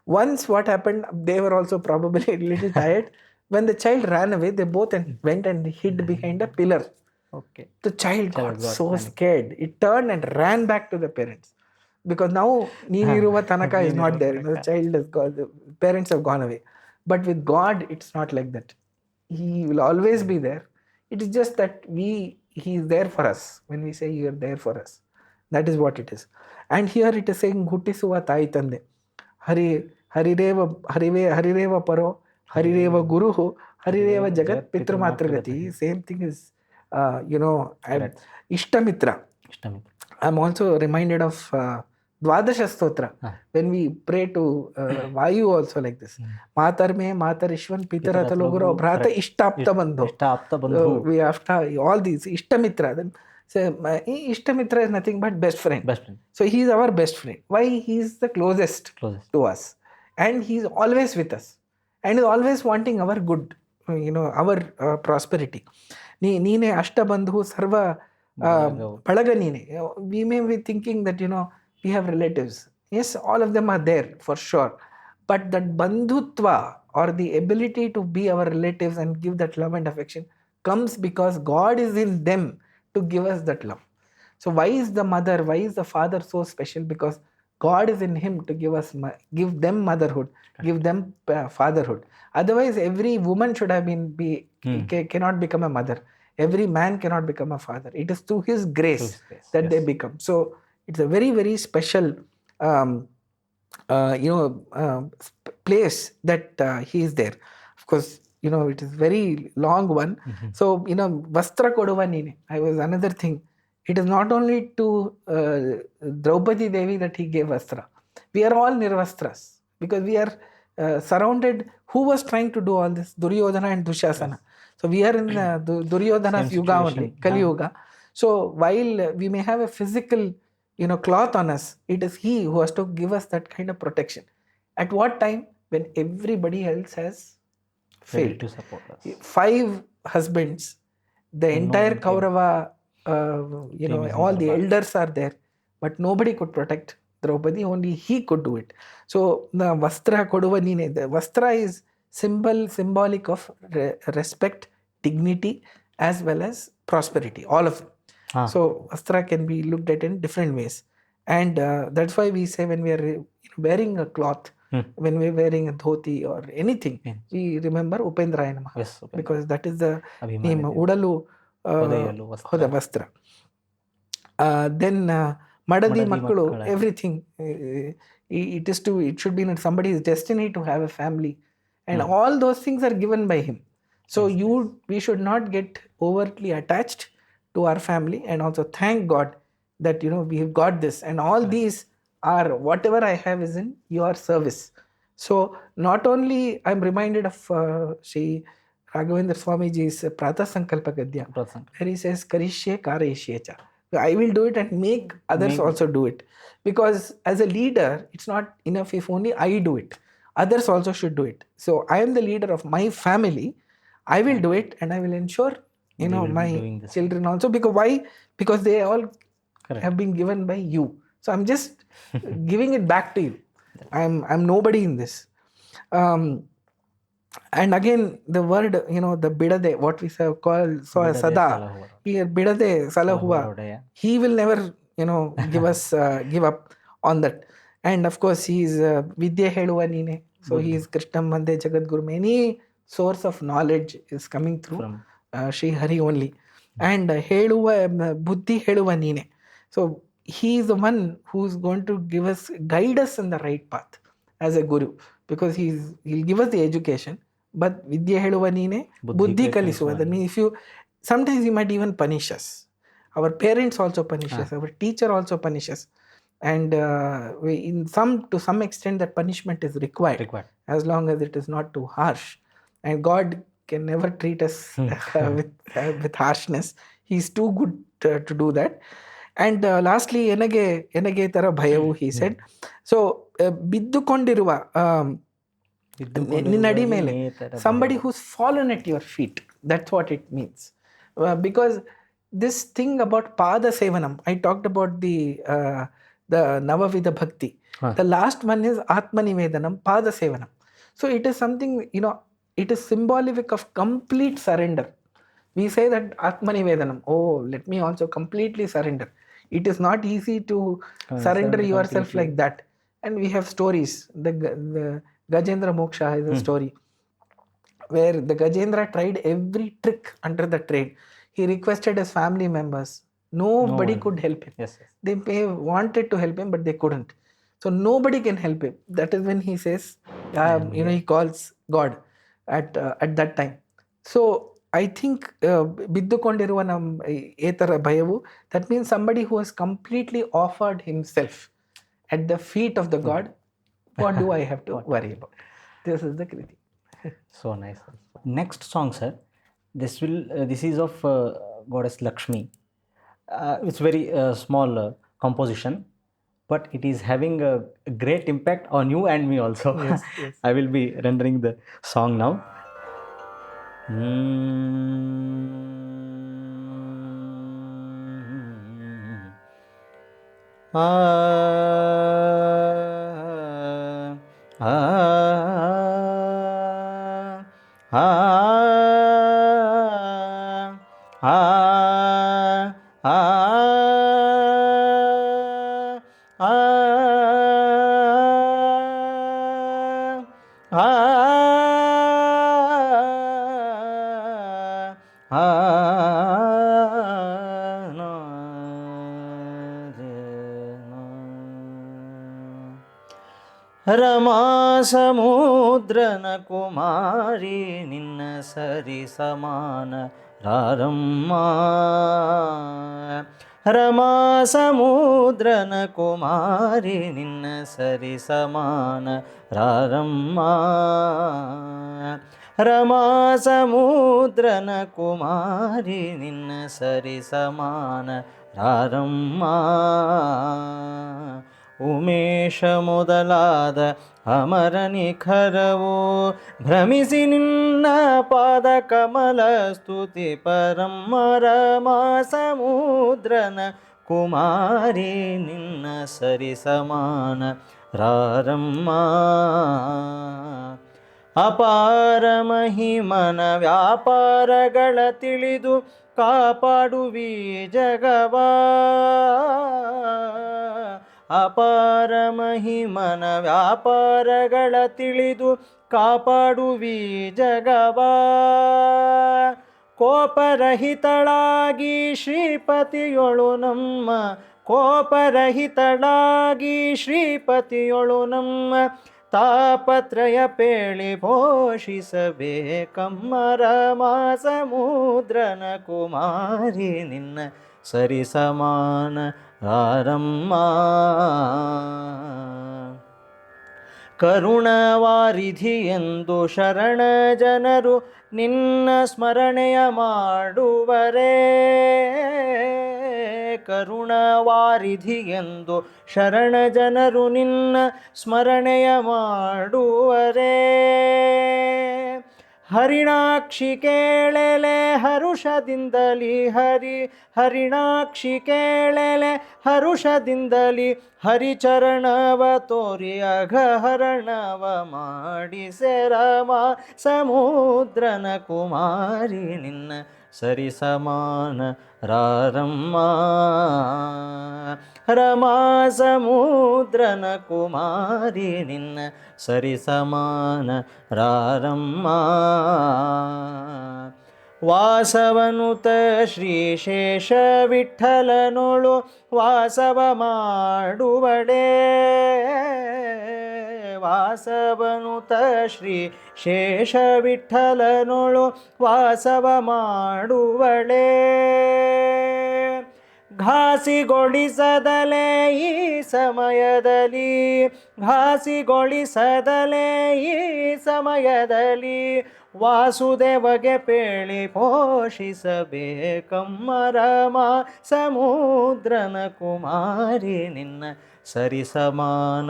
Once what happened, they were also probably a little tired. When the child ran away, they both went and hid behind a pillar. Okay. The child got so scared. It turned and ran back to the parents. Because now Neeniruva Tanaka is not there. The child has gone, the parents have gone away. But with God, it's not like that. He will always be there. It is just that He is there for us. When we say you are there for us, that is what it is. And here it is saying Huttisuva Tai Tande. Harireva Paro, Harireva Guruhu, Harireva Jagat Pitramatragati. Same thing is, Ishtamitra. I'm also reminded of Dvadasha Stotra. When we pray to Vayu also like this. Matar me, Matar Ishwan, Pitarataloguro, Bhrata Ishtapta Bandhu. We have all these Ishtamitra. Then say, Ishtamitra is nothing but best friend. So he is our best friend. Why? He is the closest to us. And he is always with us. And is always wanting our good, our prosperity. Neene Ashtabandhu Sarva Palaga Neene. We may be thinking that, we have relatives. Yes, all of them are there for sure. But that bandhutva or the ability to be our relatives and give that love and affection comes because God is in them to give us that love. So why is the mother, why is the father so special? Because God is in him to give them motherhood, give them fatherhood. Otherwise, every woman should have cannot become a mother. Every man cannot become a father. It is through his grace that they become. So it's a very, very special place that he is there. Of course, it is very long one. So, Vastra Koduva Nine. I was another thing. It is not only to Draupadi Devi that he gave Vastra. We are all Nirvastras because we are surrounded. Who was trying to do all this? Duryodhana and Dushasana. So we are in Duryodhana's Yuga only, Kali Yuga. So while we may have a physical, cloth on us, it is he who has to give us that kind of protection. At what time? When everybody else has failed. To support us. 5 husbands, the entire Kaurava, all the elders are there, but nobody could protect Draupadi, only he could do it. So the Vastra Koduva Nine, the Vastra is symbolic of respect, dignity, as well as prosperity, all of them. So Vastra can be looked at in different ways. And that's why we say when we are wearing a cloth, when we are wearing a dhoti or anything, we remember Upendraya Namaha. Yes, because that is the name, Udalu Hoda Vastra. Then Madadi Makkulu, everything. It should be in somebody's destiny to have a family. And all those things are given by him. So we should not get overtly attached to our family, and also thank God that we have got this, and all these are whatever I have is in your service. So not only I'm reminded of Sri Raghavendra Swamiji's Prata Sankalpa Gadya, where he says Karishye Karishye Cha. I will do it and make others also do it, because as a leader it's not enough if only I do it. Others also should do it. So I am the leader of my family. I will do it, and I will ensure my children also. Because why? Because they all have been given by you. So I'm just giving it back to you. I'm nobody in this. And again, the word, the bidade, what we call as Sadaa, here bidade salahuva, he will never, give us, give up on that. And of course, he is Vidya Heluva Nine. So he is Krishnam Mande Jagadguru. Any source of knowledge is coming through Sri Hari only. And Heluva, Buddhi Heluva Nine. So he is the one who is going to guide us in the right path as a guru, because he'll give us the education, but vidya heluva neene, buddhi kalisuva. That means sometimes he might even punish us. Our parents also punish us. Our teacher also punishes, and to some extent that punishment is required, as long as it is not too harsh. And God can never treat us with harshness. He's too good to do that. And lastly, enage tara bhayavu, he said. So biddukondiruva, ನಿನ್ನಡಿ ಮೇಲೆ, somebody who's fallen at your feet. That's what it means. Because this thing about pada sevanam, I talked about the navavida bhakti. The last one is atmanivedanam, pada sevanam. So it is something, it is symbolic of complete surrender. We say that atmanivedanam, let me also completely surrender. It is not easy to surrender yourself like that. And we have stories. The Gajendra Moksha is a story where the Gajendra tried every trick under the trade. He requested his family members. Nobody could help him. Yes. They wanted to help him, but they couldn't. So nobody can help him. That is when he says, he calls God at that time. So I think biddukondiruva etara bhayavu, that means somebody who has completely offered himself at the feet of the God. What do I have to worry about? This is the Kriti. So nice. Next song, sir. This is of Goddess Lakshmi. It's very small composition, but it is having a great impact on you and me also. Yes. I will be rendering the song now. Rama ಸಮುದ್ರನ ಕುಮಾರಿ ನಿನ್ನ ಸರಿ ಸಮಾನ ರಾರಮ್ಮ. ರಮಾ ಸಮುದ್ರನ ಕುಮಾರಿ ನಿನ್ನ ಸರಿ ಸಮಾನ ರಾರಮ್ಮ. ರಮಾ ಸಮುದ್ರನ ಕುಮಾರಿ ನಿನ್ನ ಸರಿ ಸಮಾನ ರಾರಮ್ಮ. ಉಮೇಶ ಮೊದಲಾದ ಅಮರ ನಿಖರವು ಭ್ರಮಿಸಿ ನಿನ್ನ ಪಾದ ಕಮಲ ಸ್ತುತಿ ಪರಮ್ಮ. ರಮಾ ಸಮುದ್ರನ ಕುಮಾರಿ ನಿನ್ನ ಸರಿ ಸಮಾನ ರಾರಮ್ಮ. ಅಪಾರ ಮಹಿಮನ ವ್ಯಾಪಾರಗಳ ತಿಳಿದು ಕಾಪಾಡುವಿ ಜಗವಾ. ಅಪಾರ ಮಹಿಮನ ವ್ಯಾಪಾರಗಳ ತಿಳಿದು ಕಾಪಾಡುವಿ ಜಗವಾ. ಕೋಪರಹಿತಳಾಗಿ ಶ್ರೀಪತಿಯೊಳು ನಮ್ಮ, ಕೋಪರಹಿತಳಾಗಿ ಶ್ರೀಪತಿಯೊಳು ನಮ್ಮ ತಾಪತ್ರಯ ಪೇಳಿ ಪೋಷಿಸಬೇಕಮ್ಮ. ರಮಾ ಸಮುದ್ರನ ಕುಮಾರಿ ನಿನ್ನ ಸರಿ ಸಮಾನ ರಾರಮ್ಮ. ಕರುಣವಾರಿಧಿ ಎಂದು ಶರಣ ಜನರು ನಿನ್ನ ಸ್ಮರಣೆಯ ಮಾಡುವರೇ. ಕರುಣವಾರಿಧಿ ಎಂದು ಶರಣ ಜನರು ನಿನ್ನ ಸ್ಮರಣೆಯ ಮಾಡುವರೇ. ಹರಿಣಾಕ್ಷಿ ಕೇಳೆಲೆ ಹರುಷದಿಂದಲಿ ಹರಿಣಾಕ್ಷಿ ಕೇಳೆಲೆ ಹರುಷದಿಂದಲಿ ಹರಿಚರಣವ ತೋರಿ ಅಘಹರಣವ ಮಾಡಿಸೆ ರಮಾ ಸಮುದ್ರನ ಕುಮಾರಿ ನಿನ್ನ ಸರಿ ಸಮಾನ ರಾರಮ್ಮ ರಮಾ ಸಮುದ್ರನ ಕುಮಾರಿ ನಿನ್ನ ಸರಿ ಸಮಾನ ರಾರಮ್ಮ ವಾಸವನುತ ಶ್ರೀ ಶೇಷ ವಿಠ್ಠಲನೊಳು ವಾಸವ ಮಾಡುವಡೆ ವಾಸವನುತ ಶ್ರೀ ಶೇಷ ವಿಠ್ಠಲನೊಳು ವಾಸವ ಮಾಡುವಳೆ ಘಾಸಿಗೊಳಿಸದಲೇ ಈ ಸಮಯದಲ್ಲಿ ಘಾಸಿಗೊಳಿಸದಲೇ ಈ ಸಮಯದಲ್ಲಿ ವಾಸುದೇವಗೆ ಪೇಳಿ ಪೋಷಿಸಬೇಕಮ್ಮ ರಮಾ ಸಮುದ್ರನ ಕುಮಾರಿ ನಿನ್ನ ಸರಿ ಸಮಾನ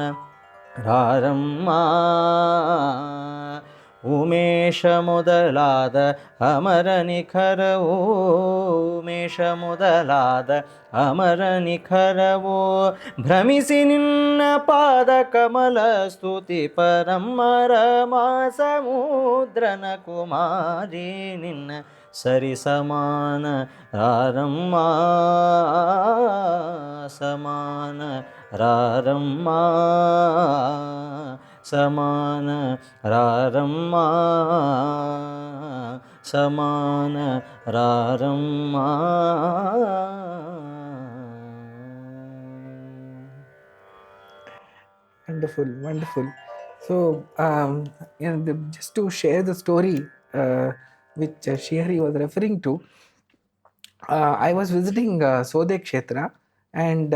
ರಾರಮ್ಮ ಉಮೇಶ ಮೊದಲಾದ ಅಮರ ನಿಖರವೋ ಉಮೇಶ ಮೊದಲಾದ ಅಮರ ನಿಖರವೋ ಭ್ರಮಿಸಿ ನಿನ್ನ ಪಾದ ಕಮಲ ಸ್ತುತಿ ಪರಮ್ಮ ರಮಾ ಸಮುದ್ರನ ಕುಮಾರಿ ನಿನ್ನ ಸರಿ ಸಮಾನ ರಾರಮ್ಮ ಸಮಾನ ರಾರಮ್ಮ ಸಮಾನ ರಾರಮ್ಮ ಸಮಾನ ರಾರಮ್ಮ. Wonderful, wonderful. So, just to share the story which Shrihari was referring to, I was visiting Sode Kshetra, and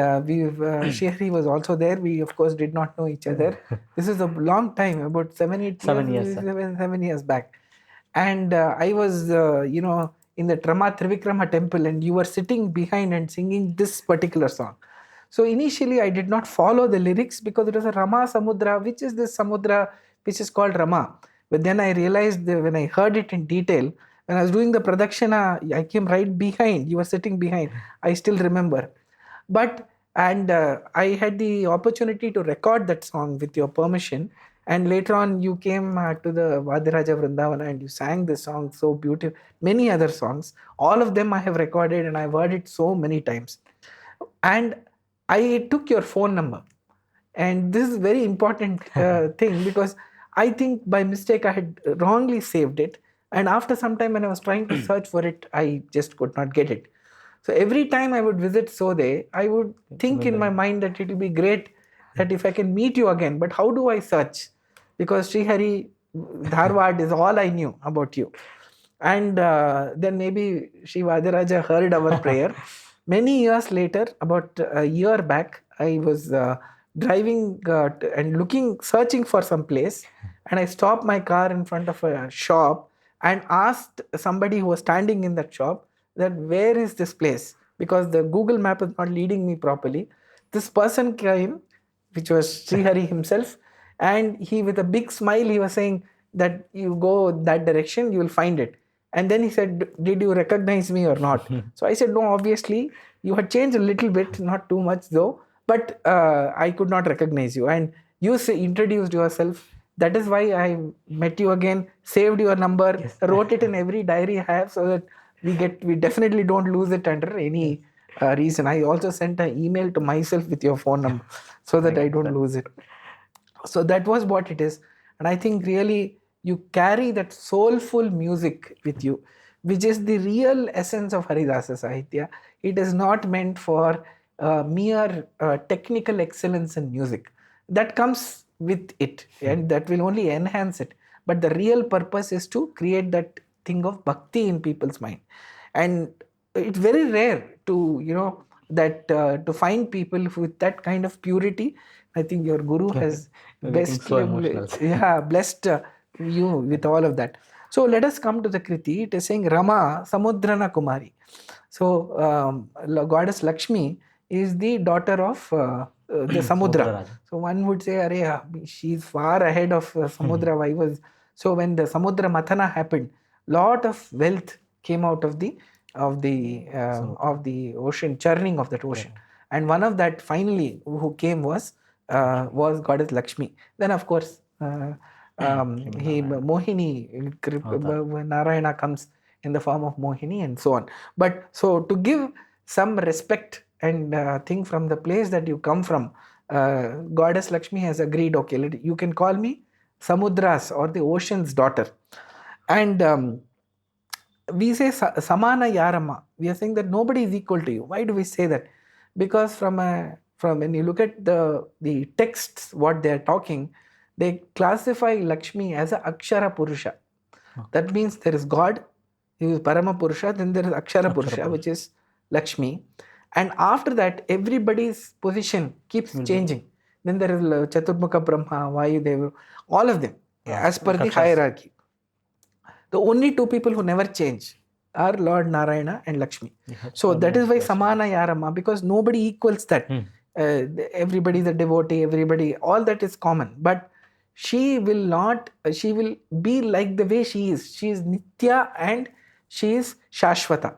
Shrihari was also there. We, of course, did not know each other. This is a long time, about 7 years back. And I was, in the Trivikrama temple, and you were sitting behind and singing this particular song. So initially I did not follow the lyrics because it was a Rama Samudra, which is this Samudra which is called Rama. But then I realized that when I heard it in detail, when I was doing the Pradakshina, I came right behind. You were sitting behind. I still remember. I had the opportunity to record that song with your permission. And later on you came to the Vadiraja Vrindavana and you sang this song so beautiful. Many other songs. All of them I have recorded and I've heard it so many times. And I took your phone number, and this is a very important thing because I think by mistake I had wrongly saved it, and after some time when I was trying to search for it, I just could not get it. So every time I would visit Sode, I would think in my mind that it will be great that if I can meet you again, but how do I search? Because Srihari Dharwad is all I knew about you. And then maybe Sri Vadiraja heard our prayer. Many years later, about a year back, I was driving and searching for some place, and I stopped my car in front of a shop and asked somebody who was standing in that shop that where is this place, because the Google map is not leading me properly. This person came, which was Srihari himself, and he, with a big smile, he was saying that you go that direction, you will find it. And then he said, did you recognize me or not? So I said, no, obviously you had changed a little bit, not too much though, but I could not recognize you. And you introduced yourself. That is why I met you again, saved your number, wrote it in every diary I have, so that we definitely don't lose it under any reason. I also sent an email to myself with your phone number so that I don't lose it. So that was what it is. And I think really you carry that soulful music with you, which is the real essence of Haridasa Sahitya. It is not meant for mere technical excellence in music. That comes with it, and that will only enhance it. But the real purpose is to create that thing of bhakti in people's mind. And it's very rare to, to find people with that kind of purity. I think your guru has blessed you with all of that. So let us come to the Kriti. It is saying Rama Samudrana Kumari. So goddess Lakshmi is the daughter of the Samudra. So one would say, she's far ahead of Samudra. Why was So when the Samudra Mathana happened, lot of wealth came out of the ocean, churning of that ocean. And one of that finally who came was goddess Lakshmi. Then of course Mohini, Narayana comes in the form of Mohini and so on. But so to give some respect and thing from the place that you come from, goddess Lakshmi has agreed, okay, you can call me Samudras or the ocean's daughter. And we say Samana Yarama. We are saying that nobody is equal to you. Why do we say that? Because from when you look at the texts, what they are talking, they classify Lakshmi as a Akshara Purusha. That means there is God, he is Parama Purusha, then there is Akshara Purusha, which is Lakshmi. And after that, everybody's position keeps changing. Then there is Chaturmukha Brahma, Vayudeva, all of them, as per the hierarchy. The only two people who never change are Lord Narayana and Lakshmi. So that is why Samana Yarama, because nobody equals that. Everybody is a devotee, everybody, all that is common. But she will be like the way she is. She is Nitya and she is Shashvata.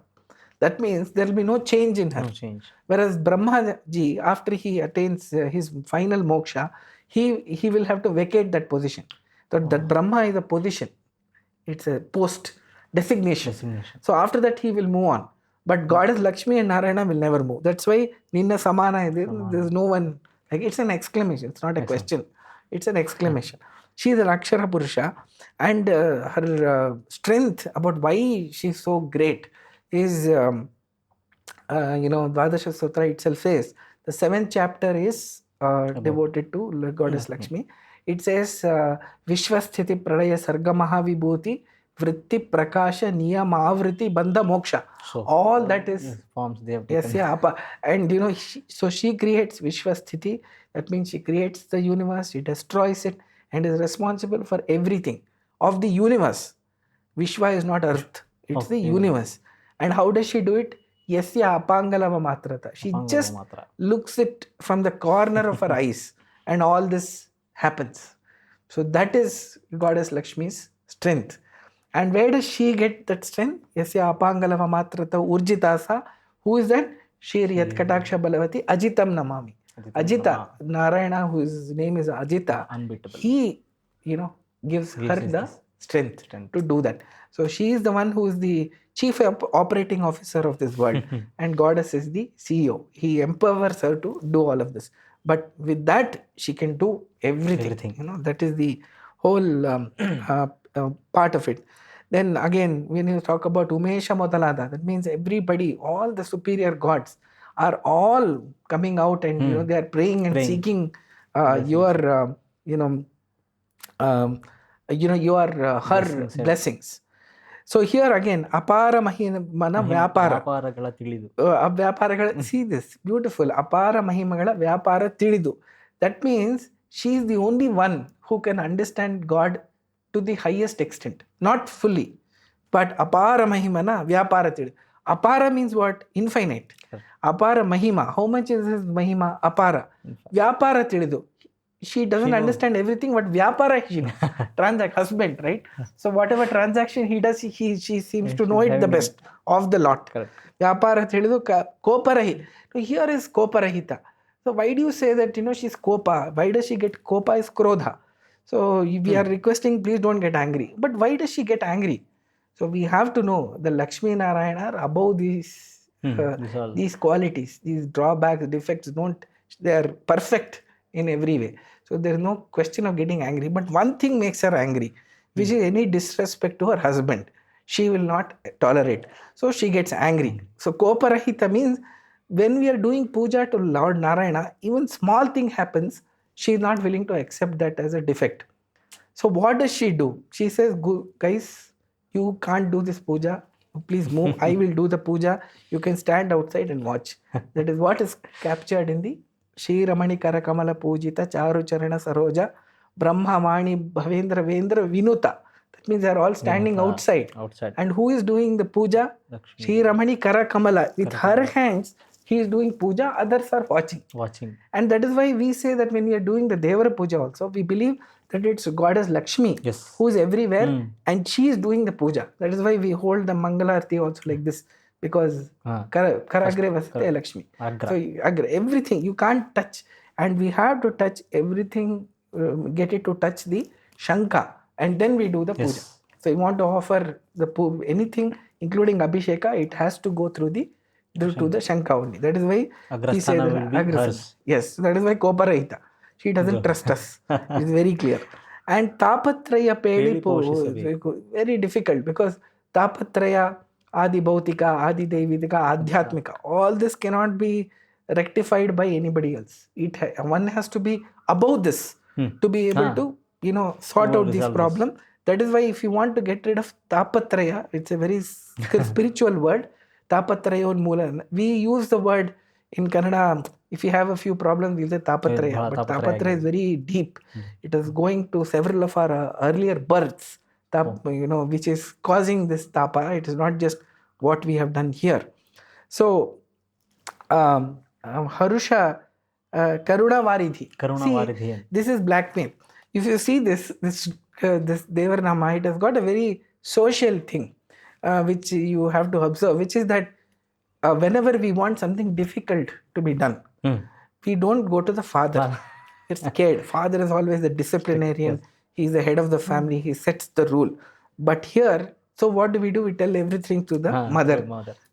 That means there will be no change in her. No change. Whereas Brahma ji, after he attains his final moksha, he will have to vacate that position. So that Brahma is a position. It's a post designation. So after that he will move on. But Goddess Lakshmi and Narayana will never move. That's why Ninna Samana, there's no one, like it's an exclamation. It's not a question. It's an exclamation. She is an Akshara Purusha, and her strength about why she's so great is, Dvadasha Sutra itself says, the 7th chapter is devoted to Goddess Lakshmi. It says, Vishwasthiti Pradaya Sarga Mahavibhuti Vritti Prakasha Niyama Avriti Bandha Moksha. So, all that is forms they have taken. Yes, and so she creates Vishwasthiti. That means she creates the universe, she destroys it, and is responsible for everything of the universe. Vishwa is not earth, it's the universe. And how does she do it? Yasya Apangalava Matrata. She just looks it from the corner of her eyes, and all this happens. So that is Goddess Lakshmi's strength. And where does she get that strength? Yasya Apangalava Matrata Urjitasa. Who is that? Shri Yatkataksha Balavati Ajitam Namami. Ajita, Narayana, whose name is Ajita, unbeatable. He, gives her the strength to do that. So she is the one who is the chief operating officer of this world, and Goddess is the CEO. He empowers her to do all of this. But with that, she can do everything. That is the whole part of it. Then again, when you talk about Umesha Modalada, that means everybody, all the superior gods are all coming out, and they are praying and seeking your her blessings. So here again, Apara Mahimana Vyapara. See this, beautiful. Apara Mahimagala Vyapara Tilidu. That means she is the only one who can understand God to the highest extent. Not fully, but Apara Mahimana Vyapara Tilidu. Apara means what? Infinite. Apara Mahima. How much is his Mahima? Apara. Vyapara Tilidu. She doesn't understand everything, but Vyapara she knows. Transact, husband, right? So whatever transaction he does, she seems to know it the best of the lot. Vyapara Tilidu Koparahi. So here is Koparahita. So why do you say that, she's Kopa? Why does she get Kopa is Krodha? So we are requesting, please don't get angry. But why does she get angry? So we have to know the Lakshmi Narayana are above these qualities, these drawbacks, defects. They are perfect in every way. So there is no question of getting angry. But one thing makes her angry, which is any disrespect to her husband. She will not tolerate. So she gets angry. So Koparahita means when we are doing puja to Lord Narayana, even small thing happens, she is not willing to accept that as a defect. So what does she do? She says, guys, you can't do this puja. Please move. I will do the puja. You can stand outside and watch. That is what is captured in the Shri Ramani Karakamala Pujita Charu Charana Saroja Brahma Mani Bhavendra Vendra Vinuta. That means they are all standing outside. And who is doing the puja? Shri Ramani Karakamala. With her hands, he is doing puja, others are watching. And that is why we say that when we are doing the Devara puja also, we believe that it's goddess Lakshmi Yes. who is everywhere and she is doing the puja. That is why we hold the Mangalarti also like this, because Karagre Vasate Lakshmi. Agra. So Agra, everything you can't touch, and we have to touch everything, get it to touch the Shanka, and then we do the puja. Yes. So you want to offer the anything, including Abhisheka, it has to go through the to the Shanka only. That is why he said Agrasthana will be hers. Yes, that is why Koparahita. She doesn't trust us. It's very clear. And Tapatraya Pedi very difficult, because Tapatraya, Adi Bhautika, Adi Devidika, Adhyatmika, all this cannot be rectified by anybody else. One has to be above this to be able to, sort out this problem. That is why if you want to get rid of Tapatraya, it's a very spiritual word. Tapatraya Unmoolan. We use the word in Kannada. If you have a few problems, we'll say Tapatraya. But Tapatraya is very deep. It is going to several of our earlier births, which is causing this tapa. It is not just what we have done here. So, Harusha Karuna Varidhi. See, this is blackmail. If you see this Devarnama, it has got a very social thing, which you have to observe, which is that whenever we want something difficult to be done, we don't go to the father. We're scared. Father is always the disciplinarian. He's the head of the family. He sets the rule. But here, so what do? We tell everything to the mother.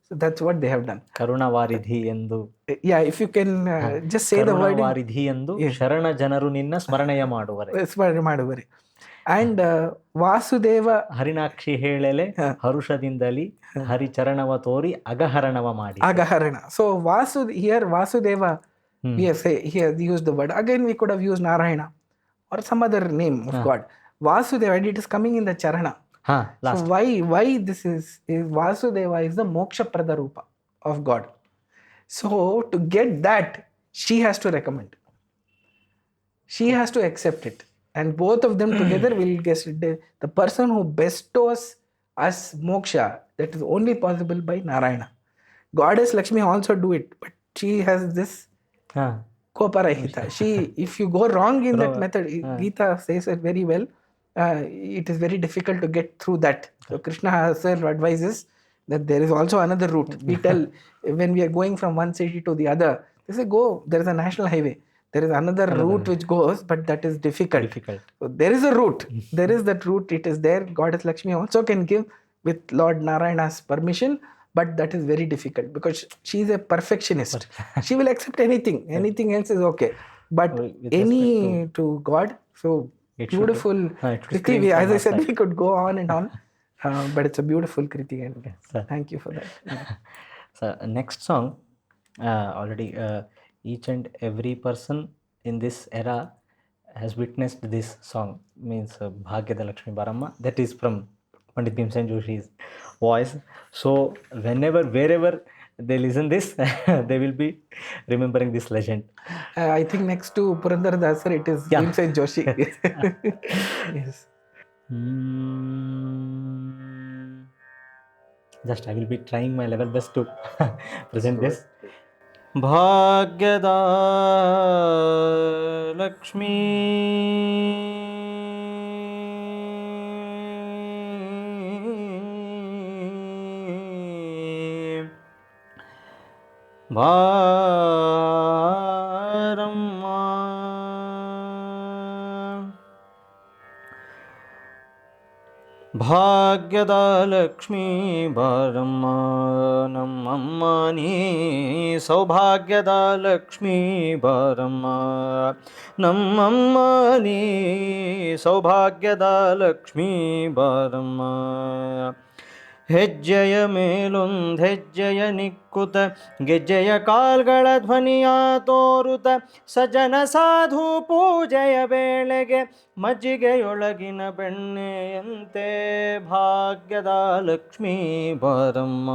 So that's what they have done. Karuna Varidhi endu. Yeah, if you can just say the word. Karuna Varidhi endu Sharana Janaru ninna Smaranaya Maduvare. And Vasudeva Harinakshi Helele Harushadindali Haricharanava Tori Agaharanava Madi. Agaharana. So Vasudeva, we have used the word. Again, we could have used Narayana or some other name of God. Vasudeva, and it is coming in the Charana. So why this is Vasudeva is the Moksha Pradarupa of God. So to get that, she has to recommend. She has to accept it. And both of them together will get the person who bestows us moksha. That is only possible by Narayana. Goddess Lakshmi also do it, but she has this Koparahita. If you go wrong in that method, Gita says it very well. It is very difficult to get through that. So Krishna herself advises that there is also another route. We tell when we are going from one city to the other, they say go. There is a national highway. There is another route which goes, but that is difficult. So there is a route. There is that route. It is there. Goddess Lakshmi also can give with Lord Narayana's permission, but that is very difficult because she is a perfectionist. She will accept anything. Anything else is okay. But to God, so beautiful Kriti. As I said, we could go on and on. But it's a beautiful Kriti. And thank you for that. So next song, already... each and every person in this era has witnessed this song, means Bhagyada Lakshmi Baramma. That is from Pandit Bheemsen Joshi's voice. So wherever they listen this, they will be remembering this legend. I think next to Purandara Dasar, it is Bheemsen Joshi. Yes. Just I will be trying my level best to present this. Bhagyada Lakshmi Baramma Bhagyada Lakshmi Baramma Nammani Saubhagyada Lakshmi Baramma Nammani Saubhagyada Lakshmi Baramma ಹೆಜ್ಜೆಯ ಮೇಲೊಂದು ಹೆಜ್ಜೆಯ ನಿಕ್ಕುತ ಗೆಜ್ಜೆಯ ಕಾಲ್ಗಳ ಧ್ವನಿಯ ತೋರುತ ಸಜ್ಜನ ಸಾಧು ಪೂಜೆಯ ವೇಳೆಗೆ ಮಜ್ಜಿಗೆಯೊಳಗಿನ ಬೆಣ್ಣೆಯಂತೆ ಭಾಗ್ಯದ ಲಕ್ಷ್ಮೀ ಬಾರಮ್ಮ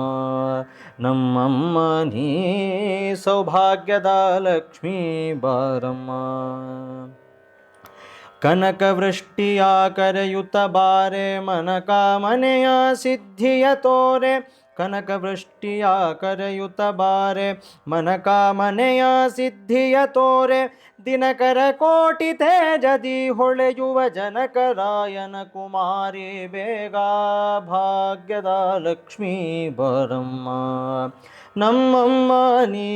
ನಮ್ಮಮ್ಮ ನೀ ಸೌಭಾಗ್ಯದ ಲಕ್ಷ್ಮೀ ಬಾರಮ್ಮ ಕನಕವೃಷ್ಟಿಯ ಕರೆಯುತ್ತ ಬಾರೆ ಮನಕಾಮನೆಯ ಸಿದ್ಧಿಯ ತೋರೆ ಕನಕವೃಷ್ಟಿಯ ಕರೆಯುತ ಬಾರೆ ಮನಕಾಮನೆಯ ಸಿದ್ಧಿಯ ತೋರೆ ದಿನಕರ ಕೋಟಿ ತೇಜದಿ ಹೊಳೆಯುವ ಜನಕರಾಯನ ಕುಮಾರಿ ಬೇಗ ಭಾಗ್ಯದ ಲಕ್ಷ್ಮೀ ಬರಮ್ಮ ನಮ್ಮಮ್ಮ ನೀ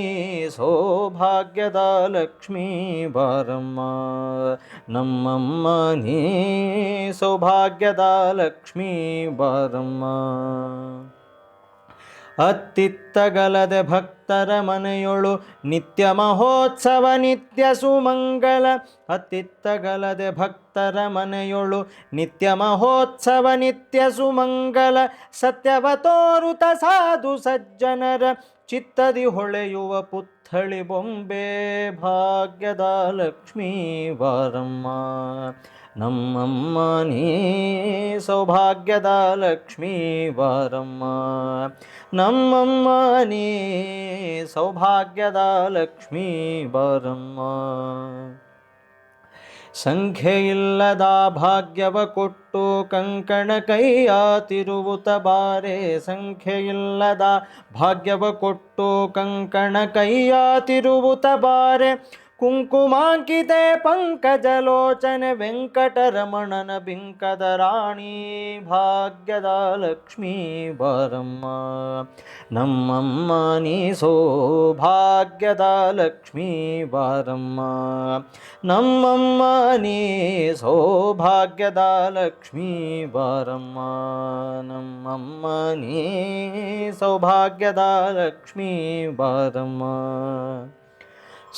ಸೌಭಾಗ್ಯದ ಲಕ್ಷ್ಮೀ ಬಾರಮ್ಮ ನಮ್ಮಮ್ಮ ನೀ ಸೌಭಾಗ್ಯದ ಲಕ್ಷ್ಮೀ ಬಾರಮ್ಮ ಅತ್ತಿತ್ತಗಲದೆ ಭಕ್ತರ ಮನೆಯೊಳು ನಿತ್ಯ ಮಹೋತ್ಸವ ನಿತ್ಯ ಸುಮಂಗಲ ಅತ್ತಿತ್ತಗಲದೆ ಭಕ್ತರ ಮನೆಯೊಳು ನಿತ್ಯ ಮಹೋತ್ಸವ ನಿತ್ಯ ಸುಮಂಗಲ ಸತ್ಯವ ತೋರುತ ಸಾಧು ಸಜ್ಜನರ ಚಿತ್ತದಿ ಹೊಳೆಯುವ ಪುತ್ಥಳಿ ಬೊಂಬೆ ಭಾಗ್ಯದ ಲಕ್ಷ್ಮೀ ಬಾರಮ್ಮ ನಮ್ಮಮ್ಮ ನೀ ಸೌಭಾಗ್ಯದ ಲಕ್ಷ್ಮೀ ಬಾರಮ್ಮ ನಮ್ಮಮ್ಮ ನೀ ಸೌಭಾಗ್ಯದ ಲಕ್ಷ್ಮೀ ಬಾರಮ್ಮ ಸಂಖ್ಯೆಯಿಲ್ಲದ ಭಾಗ್ಯವ ಕೊಟ್ಟು ಕಂಕಣ ಕೈಯ ತಿರುವುತ ಬಾರೆ ಸಂಖ್ಯೆಯಿಲ್ಲದ ಭಾಗ್ಯವ ಕೊಟ್ಟು ಕಂಕಣ ಕೈಯ ತಿರುವುತ ಬಾರೆ ಕುಂಕುಮಾಂಕಿತೆ ಪಂಕಜಲೋಚನೆ ವೆಂಕಟರಮಣನ ಬಿಂಕದ ರಾಣಿ ಭಾಗ್ಯದ ಲಕ್ಷ್ಮೀ ಬಾರಮ್ಮ ನಮ್ಮಮ್ಮ ನೀ ಸೌಭಾಗ್ಯದ ಲಕ್ಷ್ಮೀ ಬಾರಮ್ಮ ನಮ್ಮಮ್ಮ ನೀ ಸೌಭಾಗ್ಯದ ಲಕ್ಷ್ಮೀ ಬಾರಮ್ಮ ನಮ್ಮಮ್ಮ ನೀ ಸೌಭಾಗ್ಯದ ಲಕ್ಷ್ಮೀ ಬಾರಮ್ಮ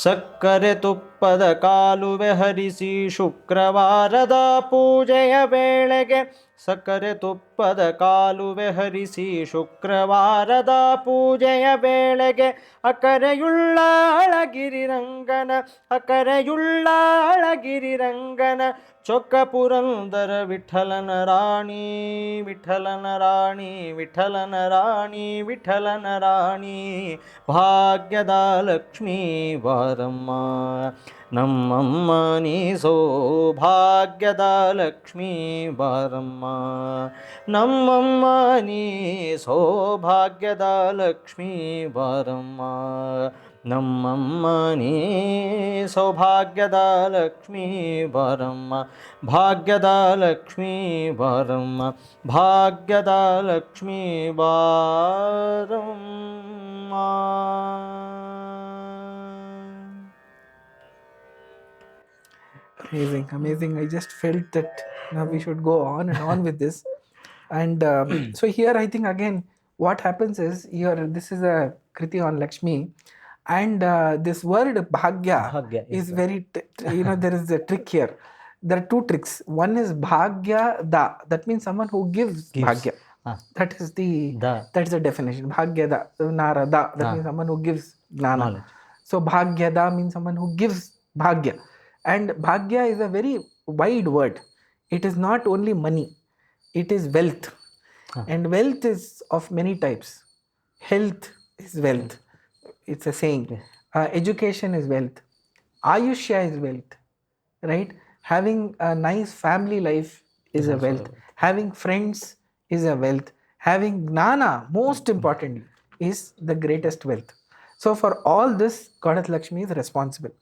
ಸಕ್ಕರೆ ತುಪ್ಪದ ಕಾಲುವೆ ಹರಿಸಿ ಶುಕ್ರವಾರದ ಪೂಜೆಯ ವೇಳೆಗೆ ಸಕ್ಕರೆ ತುಪ್ಪದ ಕಾಲುವೆ ಹರಿಸಿ ಶುಕ್ರವಾರದ ಪೂಜೆಯ ವೇಳೆಗೆ ಅಕರೆಯುಳ್ಳ ಅಳಗಿರಿರಂಗನ ಅಕರೆಯುಳ್ಳ ಅಳಗಿರಿರಂಗನ ಚೊಕ್ಕ ಪುರಂದರ ವಿಠಲನ ರಾಣಿ ವಿಠಲನ ರಾಣಿ ವಿಠಲನ ರಾಣಿ ವಿಠಲನ ರಾಣಿ ಭಾಗ್ಯದ ಲಕ್ಷ್ಮೀ ಬಾರಮ್ಮ ನಮ್ಮಮ್ಮ ನೀ ಸೌಭಾಗ್ಯದ ಲಕ್ಷ್ಮೀ ಬಾರಮ್ಮ ನಮ್ಮಮ್ಮ ನೀ ಸೌಭಾಗ್ಯದ ಲಕ್ಷ್ಮೀ ಬಾರಮ್ಮ ನಮ್ಮಮ್ಮ ನೀ ಸೌಭಾಗ್ಯದ ಲಕ್ಷ್ಮೀ ಬಾರಮ್ಮ ಭಾಗ್ಯದ ಲಕ್ಷ್ಮೀ ಬಾರಮ್ಮ ಭಾಗ್ಯದ ಲಕ್ಷ್ಮೀ ಬಾರಮ್ಮ. Amazing, amazing. I just felt that now we should go on and on with this. And so here, I think again, what happens is here, this is a kriti on Lakshmi, and this word bhagya Bhagya is very, there is a trick here. There are two tricks. One is bhagya da, that means someone who gives bhagya. That is that's the definition. Bhagya da, nara da, that means someone who gives gnana. Knowledge. So bhagya da means someone who gives bhagya. And bhagya is a very wide word. It is not only money, it is wealth. And wealth is of many types. Health is wealth. It's a saying. Education is wealth. Ayushya is wealth. Right? Having a nice family life is a wealth. Having friends is a wealth. Having gnana, most importantly, is the greatest wealth. So for all this, Goddess Lakshmi is responsible.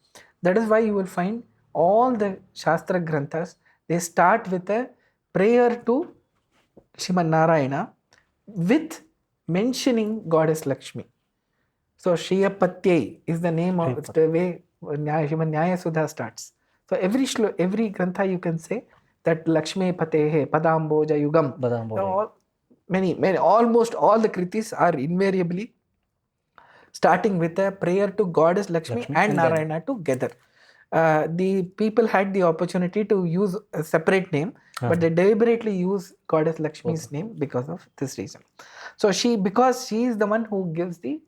That is why you will find all the Shastra Granthas, they start with a prayer to Srimad Narayana with mentioning Goddess Lakshmi. So Shriyapatye is the name of the way Srimad Nyaya Sudha starts. So every Grantha you can say that Lakshmi Patehe Padamboja Yugam. Many, almost all the Kritis are invariably starting with a prayer to Goddess Lakshmi and Narayana together. The people had the opportunity to use a separate name, but they deliberately use Goddess Lakshmi's name because of this reason. So because she is the one who gives the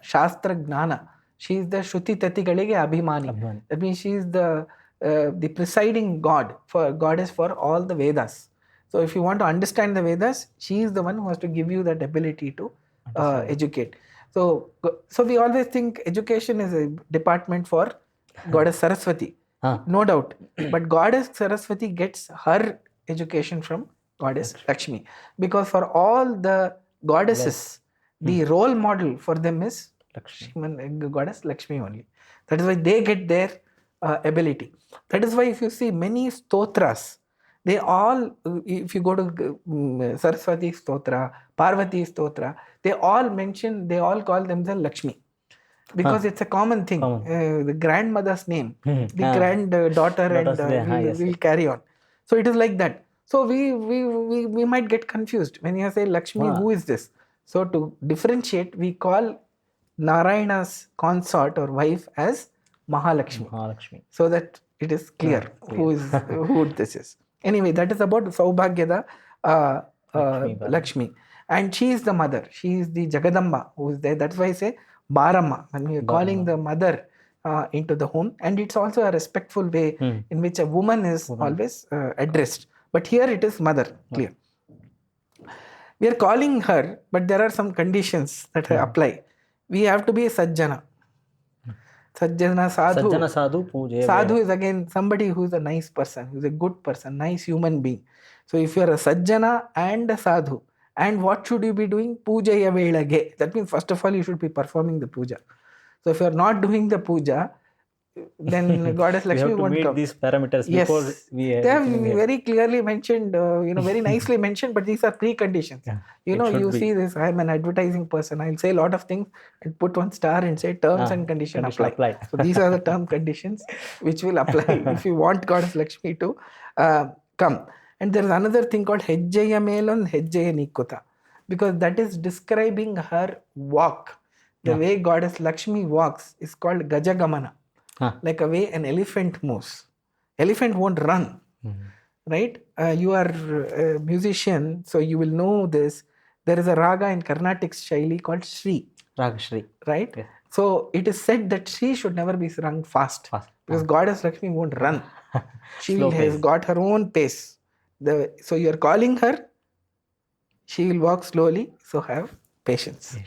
Shastra Gnana, she is the Shruti Tatigalige Abhimani. That means she is the presiding goddess for all the Vedas. So if you want to understand the Vedas, she is the one who has to give you that ability to educate. So we always think education is a department for Goddess Saraswati. No doubt. But Goddess Saraswati gets her education from Goddess Lakshmi. Because for all the goddesses, the role model for them is Lakshmi. goddess Lakshmi only. That is why they get their ability. That is why if you see many stotras, they all, if you go to Saraswati Stotra, Parvati Stotra, they all call themselves Lakshmi. Because it's a common thing. The grandmother's name, the granddaughter, and will carry on. So it is like that. So we might get confused when you say Lakshmi, who is this? So to differentiate, we call Narayana's consort or wife as Mahalakshmi. Mahalakshmi. So that it is clear who this is. Anyway, that is about Saubhagyada Lakshmi. And she is the mother. She is the Jagadamba who is there. That's why I say Baramma, when we are calling the mother into the home. And it's also a respectful way in which a woman is always addressed. But here it is mother, clear. We are calling her, but there are some conditions that apply. We have to be a Sajjana. Sajjana Sadhu. Sajjana Sadhu Puja. Sadhu is again somebody who is a nice person, who is a good person, nice human being. So if you are a Sajjana and a Sadhu, and what should you be doing? Pujaya velage. That means first of all you should be performing the puja. So if you are not doing the puja, then Goddess Lakshmi won't come. We have to meet these parameters before we they have very clearly mentioned, very nicely mentioned, but these are preconditions. You see this, I am an advertising person, I'll say a lot of things and put one star and say terms and conditions apply. So these are the term conditions which will apply if you want Goddess Lakshmi to come. And there is another thing called Hejjaya Melon, Hejjaya Nikuta, because that is describing her walk. The way Goddess Lakshmi walks is called Gajagamana. Like a way an elephant moves. Elephant won't run, right? You are a musician, so you will know this. There is a raga in Carnatic Shaili called Shri. Raga Shri. Right? Yes. So it is said that Shri should never be sung fast. Because Goddess Lakshmi won't run. She has got her own pace. So you are calling her, she will walk slowly, so have patience.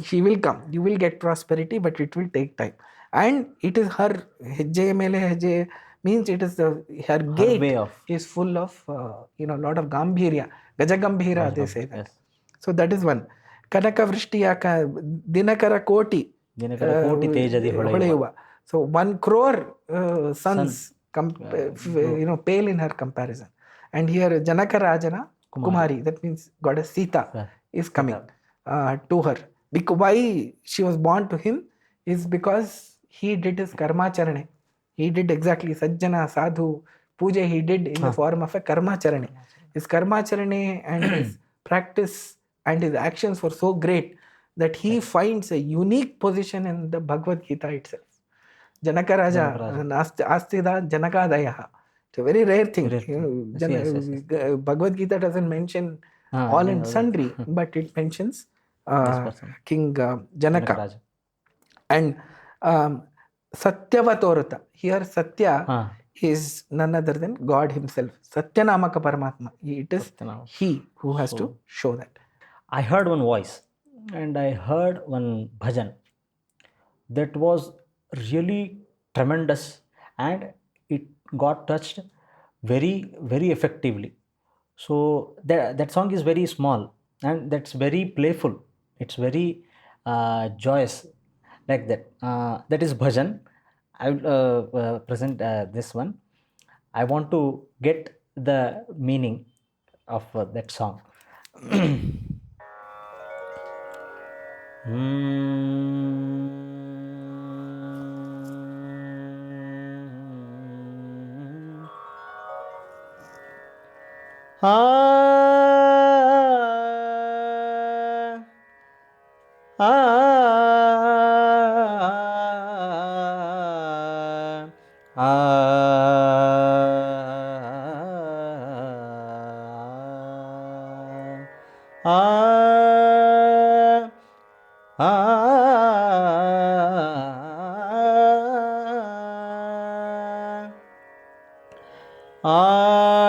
She will come. You will get prosperity, but it will take time. And it is her hejje mele hejje means it is her gait is full of lot of gambhirya, gajagambhira they say that. Yes. So that is one. Kanaka Vrishtiya Dinakara Koti Tejadi Hodayuva. So 1 crore suns pale in her comparison. And here Janaka Rajana Kumari, that means Goddess Sita is coming to her. Because why she was born to him is because he did his karmacharane. He did exactly Sajjana, Sadhu, Puja he did in the form of a karmacharane. His karmacharane and his practice and his actions were so great that he finds a unique position in the Bhagavad Gita itself. Janaka Raja, Astida Janakadayaha. It's a very rare thing. Bhagavad Gita doesn't mention all and sundry, but it mentions King Janaka. And Satyavatorata. Here Satya is none other than God himself. Satyanamaka Paramatma. It is he who has to show that. I heard one voice and I heard one bhajan that was really tremendous and it got touched very, very effectively. So that song is very small and that's very playful. It's very joyous like that. That is bhajan. I will present this one. I want to get the meaning of that song.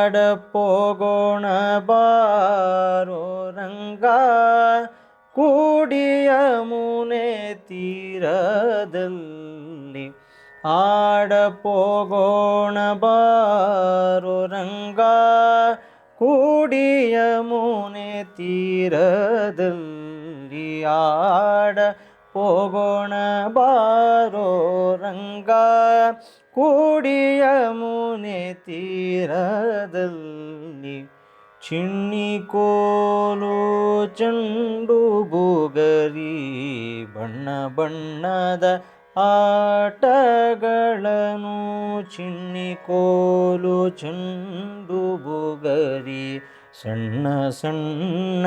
ಆಡಪೋಗೋಣ ಬಾರೋ ರಂಗ ಕೂಡಿಯ ಮುನೆ ತೀರದಲ್ಲಿ ಆಡಪೋಗೋಣ ಬಾರೋ ರಂಗ ಕೂಡಿಯ ಮುನೆ ತೀರದಲ್ಲಿ ಆಡ ಹೋಗೋಣ ಬಾರೋ ರಂಗ ಕೂಡಿಯ ಮುನೆ ತೀರದಲ್ಲಿ ಚಿಣ್ಣಿ ಕೋಲು ಚೆಂಡು ಬುಗರಿ ಬಣ್ಣ ಬಣ್ಣದ ಆಟಗಳನ್ನು ಚಿಣ್ಣಿ ಕೋಲು ಚೆಂಡು ಬುಗರಿ ಸಣ್ಣ ಸಣ್ಣ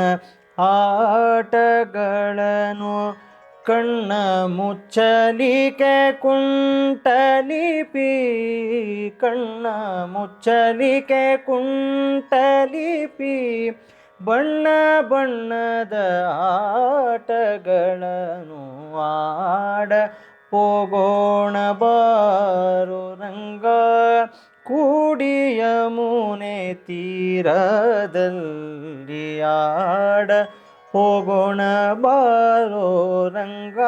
ಆಟಗಳನ್ನು ಕಣ್ಣ ಮುಚ್ಚಲಿಕೆ ಕುಂಟಲಿಪಿ ಕಣ್ಣ ಮುಚ್ಚಲಿಕೆ ಕುಂಟಲಿಪಿ ಬಣ್ಣ ಬಣ್ಣದ ಆಟಗಳನ್ನು ಆಡ ಹೋಗೋಣ ಬಾರೋ ರಂಗ ಕೂಡಿಯ ಮುನೆ ತೀರದಲ್ಲಿ ಆಡ ಹೋಗೋಣ ಬಾರೋ ರಂಗ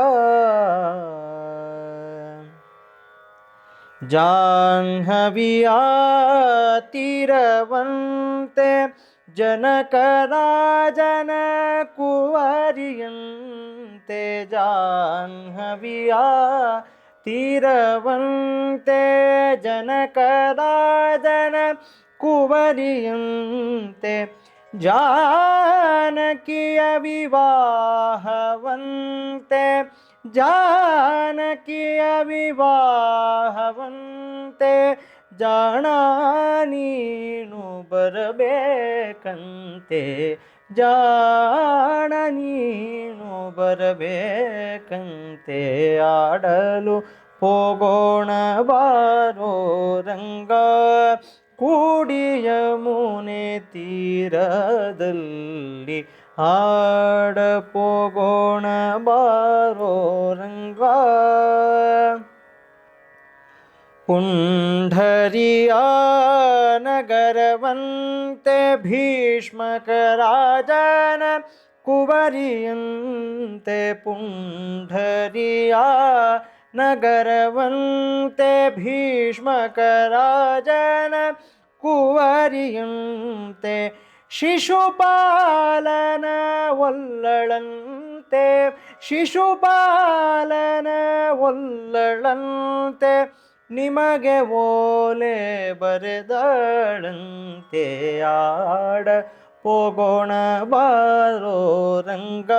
ಜಾಹ್ನವಿಯ ತೀರವಂತೆ ಜನಕ ರಾಜನ ಕುವರಿಯಂತೆ ಜಾಹ್ನವಿಯ ತೀರವಂತೆ ಜನಕ ರಾಜನ ಕುವರಿಯಂತೆ ಜಾನಕಿಯ ವಿವಾಹವಂತೆ ಜಾನಕಿಯ ವಿವಾಹವಂತೆ ಜಾಣ ನೀನು ಬರಬೇಕಂತೆ ಜಾಣ ನೀನು ಬರಬೇಕಂತೆ ಆಡಲು ಹೋಗೋಣ ಬಾರೋ ರಂಗ ಕೂಡಿಯ ಮುನೆ ತೀರದಲ್ಲಿ ಆಡ ಹೋಗೋಣ ಬಾರೋ ರಂಗ ಪುಂಢರಿಯ ನಗರವಂತೆ ಭೀಷ್ಮಕ ರಾಜನ ಕುವರಿಯಂತೆ ಪುಂಢರಿಯ ನಗರವಂತೆ ಭೀಷ್ಮಕ ರಾಜನ ಕುವರಿಯಂತೆ ಶಿಶುಪಾಲನ ಒಲ್ಲಳಂತೆ ಶಿಶುಪಾಲನ ಒಲ್ಲಳಂತೆ ನಿಮಗೆ ಓಲೆ ಬರೆದಳಂತೆ ಆಡ ಹೋಗೋಣ ಬಾರೋ ರಂಗ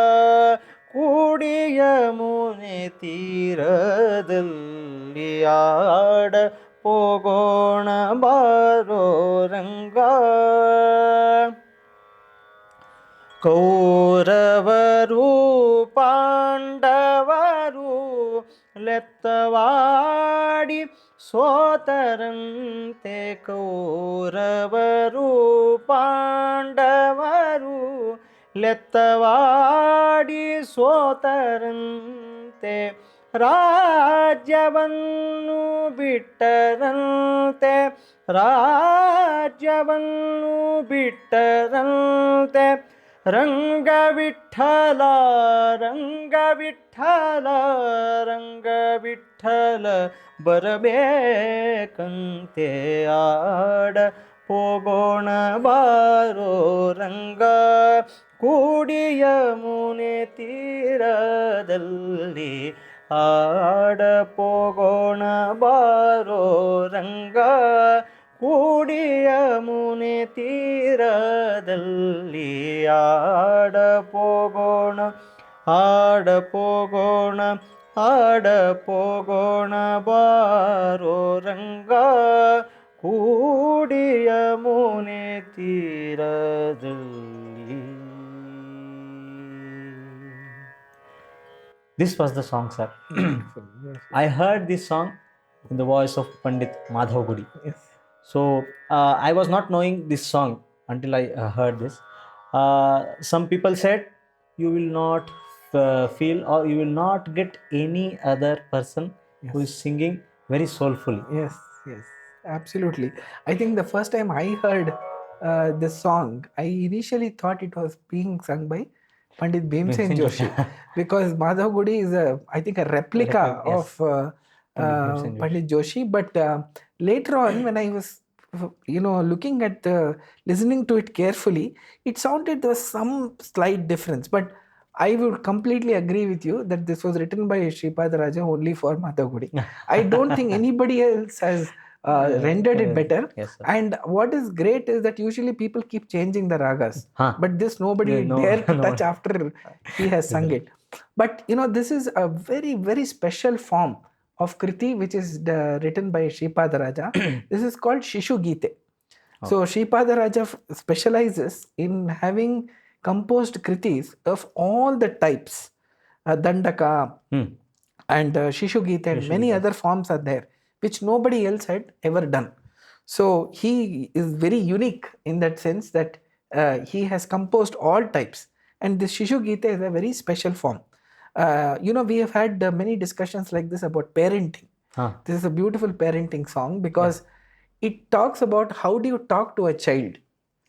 ಕೂಡಿಯ ಮುನೆ ತೀರದಲ್ಲಿ ಆಡ ಹೋಗೋಣ ಬಾರೋ ರಂಗ ಕೌರವರು ಪಾಂಡವರು ಲೆತ್ತವಾಡಿ ಸೋತರಂತೆ ಕೌರವರು ಪಾಂಡವರು ಲೆತ್ತವಾಡಿ ಸೋತರಂತೆ ರಾಜ್ಯವನ್ನು ಬಿಟ್ಟರಂತೆ ರಾಜ್ಯವನ್ನು ಬಿಟ್ಟರಂತೆ ರಂಗವಿಠಲ ರಂಗವಿಠಲ ರಂಗವಿಠಲ ಬರಬೇಕಂತೆ ಆಡ ಹೋಗೋಣ ಬಾರೋ ರಂಗ ಕೂಡಿಯ ಮುನೆ ತೀರದಲ್ಲಿ ಆಡ ಹೋಗೋಣ ಬಾರೋ ರಂಗ ಕೂಡಿಯ ಮುನೆ ತೀರದಲ್ಲಿ ಆಡ ಹೋಗೋಣ ಆಡ ಹೋಗೋಣ ಆಡ ಹೋಗೋಣ ಬಾರೋ ರಂಗ ಕೂಡಿಯ ಮುನೆ ತೀರದಲ್ಲಿ. This was the song, sir. I heard this song in the voice of Pandit Madhava Gudi. Yes. So I was not knowing this song until I heard this. Some people said you will not feel or you will not get any other person who is singing very soulfully. Yes, yes, absolutely. I think the first time I heard this song, I initially thought it was being sung by Pandit Bheemsen Joshi because Madhava Gudi is I think a replica of Pandit Joshi. But later on, when I was looking at listening to it carefully, it sounded there was some slight difference. But I would completely agree with you that this was written by Sripada Raja only for Madhava Gudi. I don't think anybody else has rendered it better. Yes, sir. And what is great is that usually people keep changing the ragas, Huh. but this nobody No, dared to no. touch after he has sung it. But this is a very, very special form of Kriti which is written by Sripada Raja. This is called Shishu Gite. So Sripada Raja specializes in having composed kritis of all the types, Dandaka and Shishu Gita and many other forms are there, which nobody else had ever done. So he is very unique in that sense that he has composed all types, and this Shishu Gita is a very special form. We have had many discussions like this about parenting. This is a beautiful parenting song because it talks about how do you talk to a child.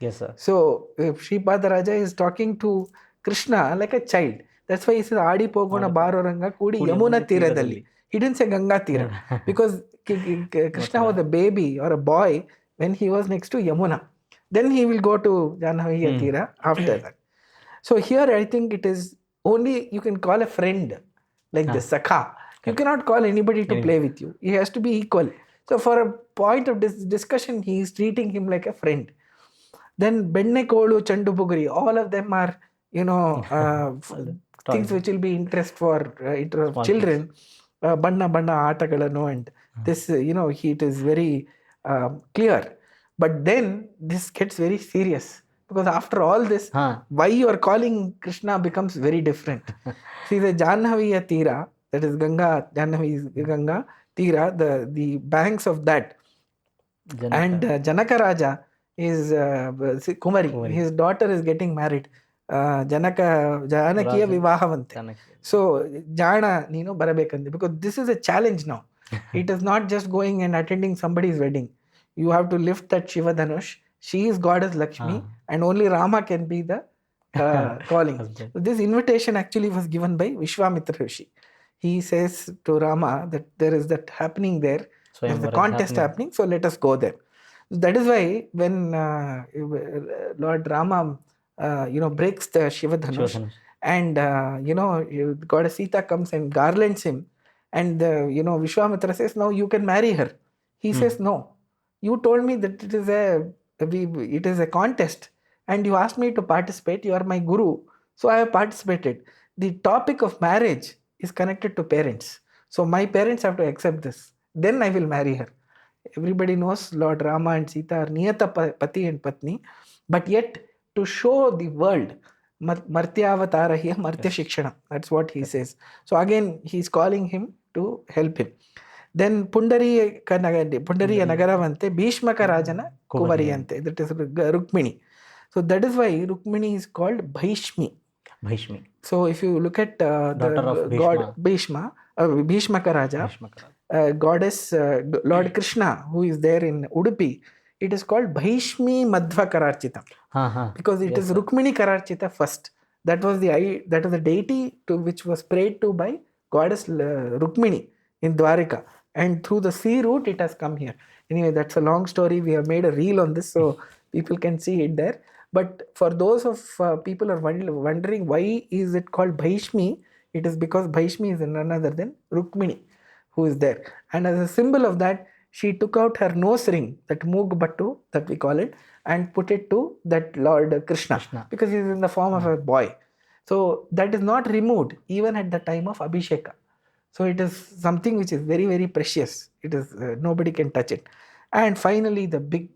Yes, sir. So Sripada Raja is talking to Krishna like a child. That's why he says Adi Pogona Baroranga Kudi Yamuna Tiradalli. He didn't say Ganga Tira because Krishna was a baby or a boy when he was next to Yamuna. Then he will go to Janhavi Tira after that. So here I think it is only you can call a friend like the Sakha. You cannot call anybody to play with you. He has to be equal. So for a point of discussion, he is treating him like a friend. Then Benne Kolu, Chandu Bugri, all of them are, things which will be interest for children. Banna Banna Atagalano, and this, it is very clear. But then this gets very serious because after all this, why you are calling Krishna becomes very different. See, the Janhaviya Tira, that is Ganga, Janhavi is Ganga, Tira, the banks of that. And Janaka Raja is Kumari. His daughter is getting married. Janakiya Vivahavante. So Jana, Barabekandi, because this is a challenge now. It is not just going and attending somebody's wedding. You have to lift that Shiva Dhanush. She is goddess Lakshmi, and only Rama can be the calling. This invitation actually was given by Vishwamitra Rishi. He says to Rama that there is that happening there. There's the contest happening, so let us go there. That is why when Lord Rama, breaks the Shiva Dhanush, and goddess Sita comes and garlands him, and Vishwamitra says, "Now you can marry her." He says, "No, you told me that it is a contest, and you asked me to participate. You are my guru, so I have participated. The topic of marriage is connected to parents, so my parents have to accept this. Then I will marry her." Everybody knows Lord Rama and Sita are Niyata Pati and Patni, but yet to show the world, Martyavatarahiya Martya Shikshana. That's what he says. So again, he's calling him to help him. Then Pundari Nagaravante Bhishmaka Rajana Kuvariyante. That is Rukmini. So that is why Rukmini is called Bhishmi. So if you look at the god Bhishma, Bhishmaka Raja, goddess Lord Krishna, who is there in Udupi, it is called Bhishmi Madhva Kararchita because it is Rukmini Kararchita first. That was the deity to which was prayed to by goddess Rukmini in Dwarika, and through the sea route it has come here. Anyway, that's a long story. We have made a reel on this so people can see it there. But for those of people are wondering why is it called Bhishmi, it is because Bhishmi is none other than Rukmini who is there. And as a symbol of that, she took out her nose ring, that Moog Battu that we call it, and put it to that Lord Krishna. Because he is in the form of a boy. So that is not removed even at the time of Abhisheka. So it is something which is very, very precious. It is nobody can touch it. And finally, the big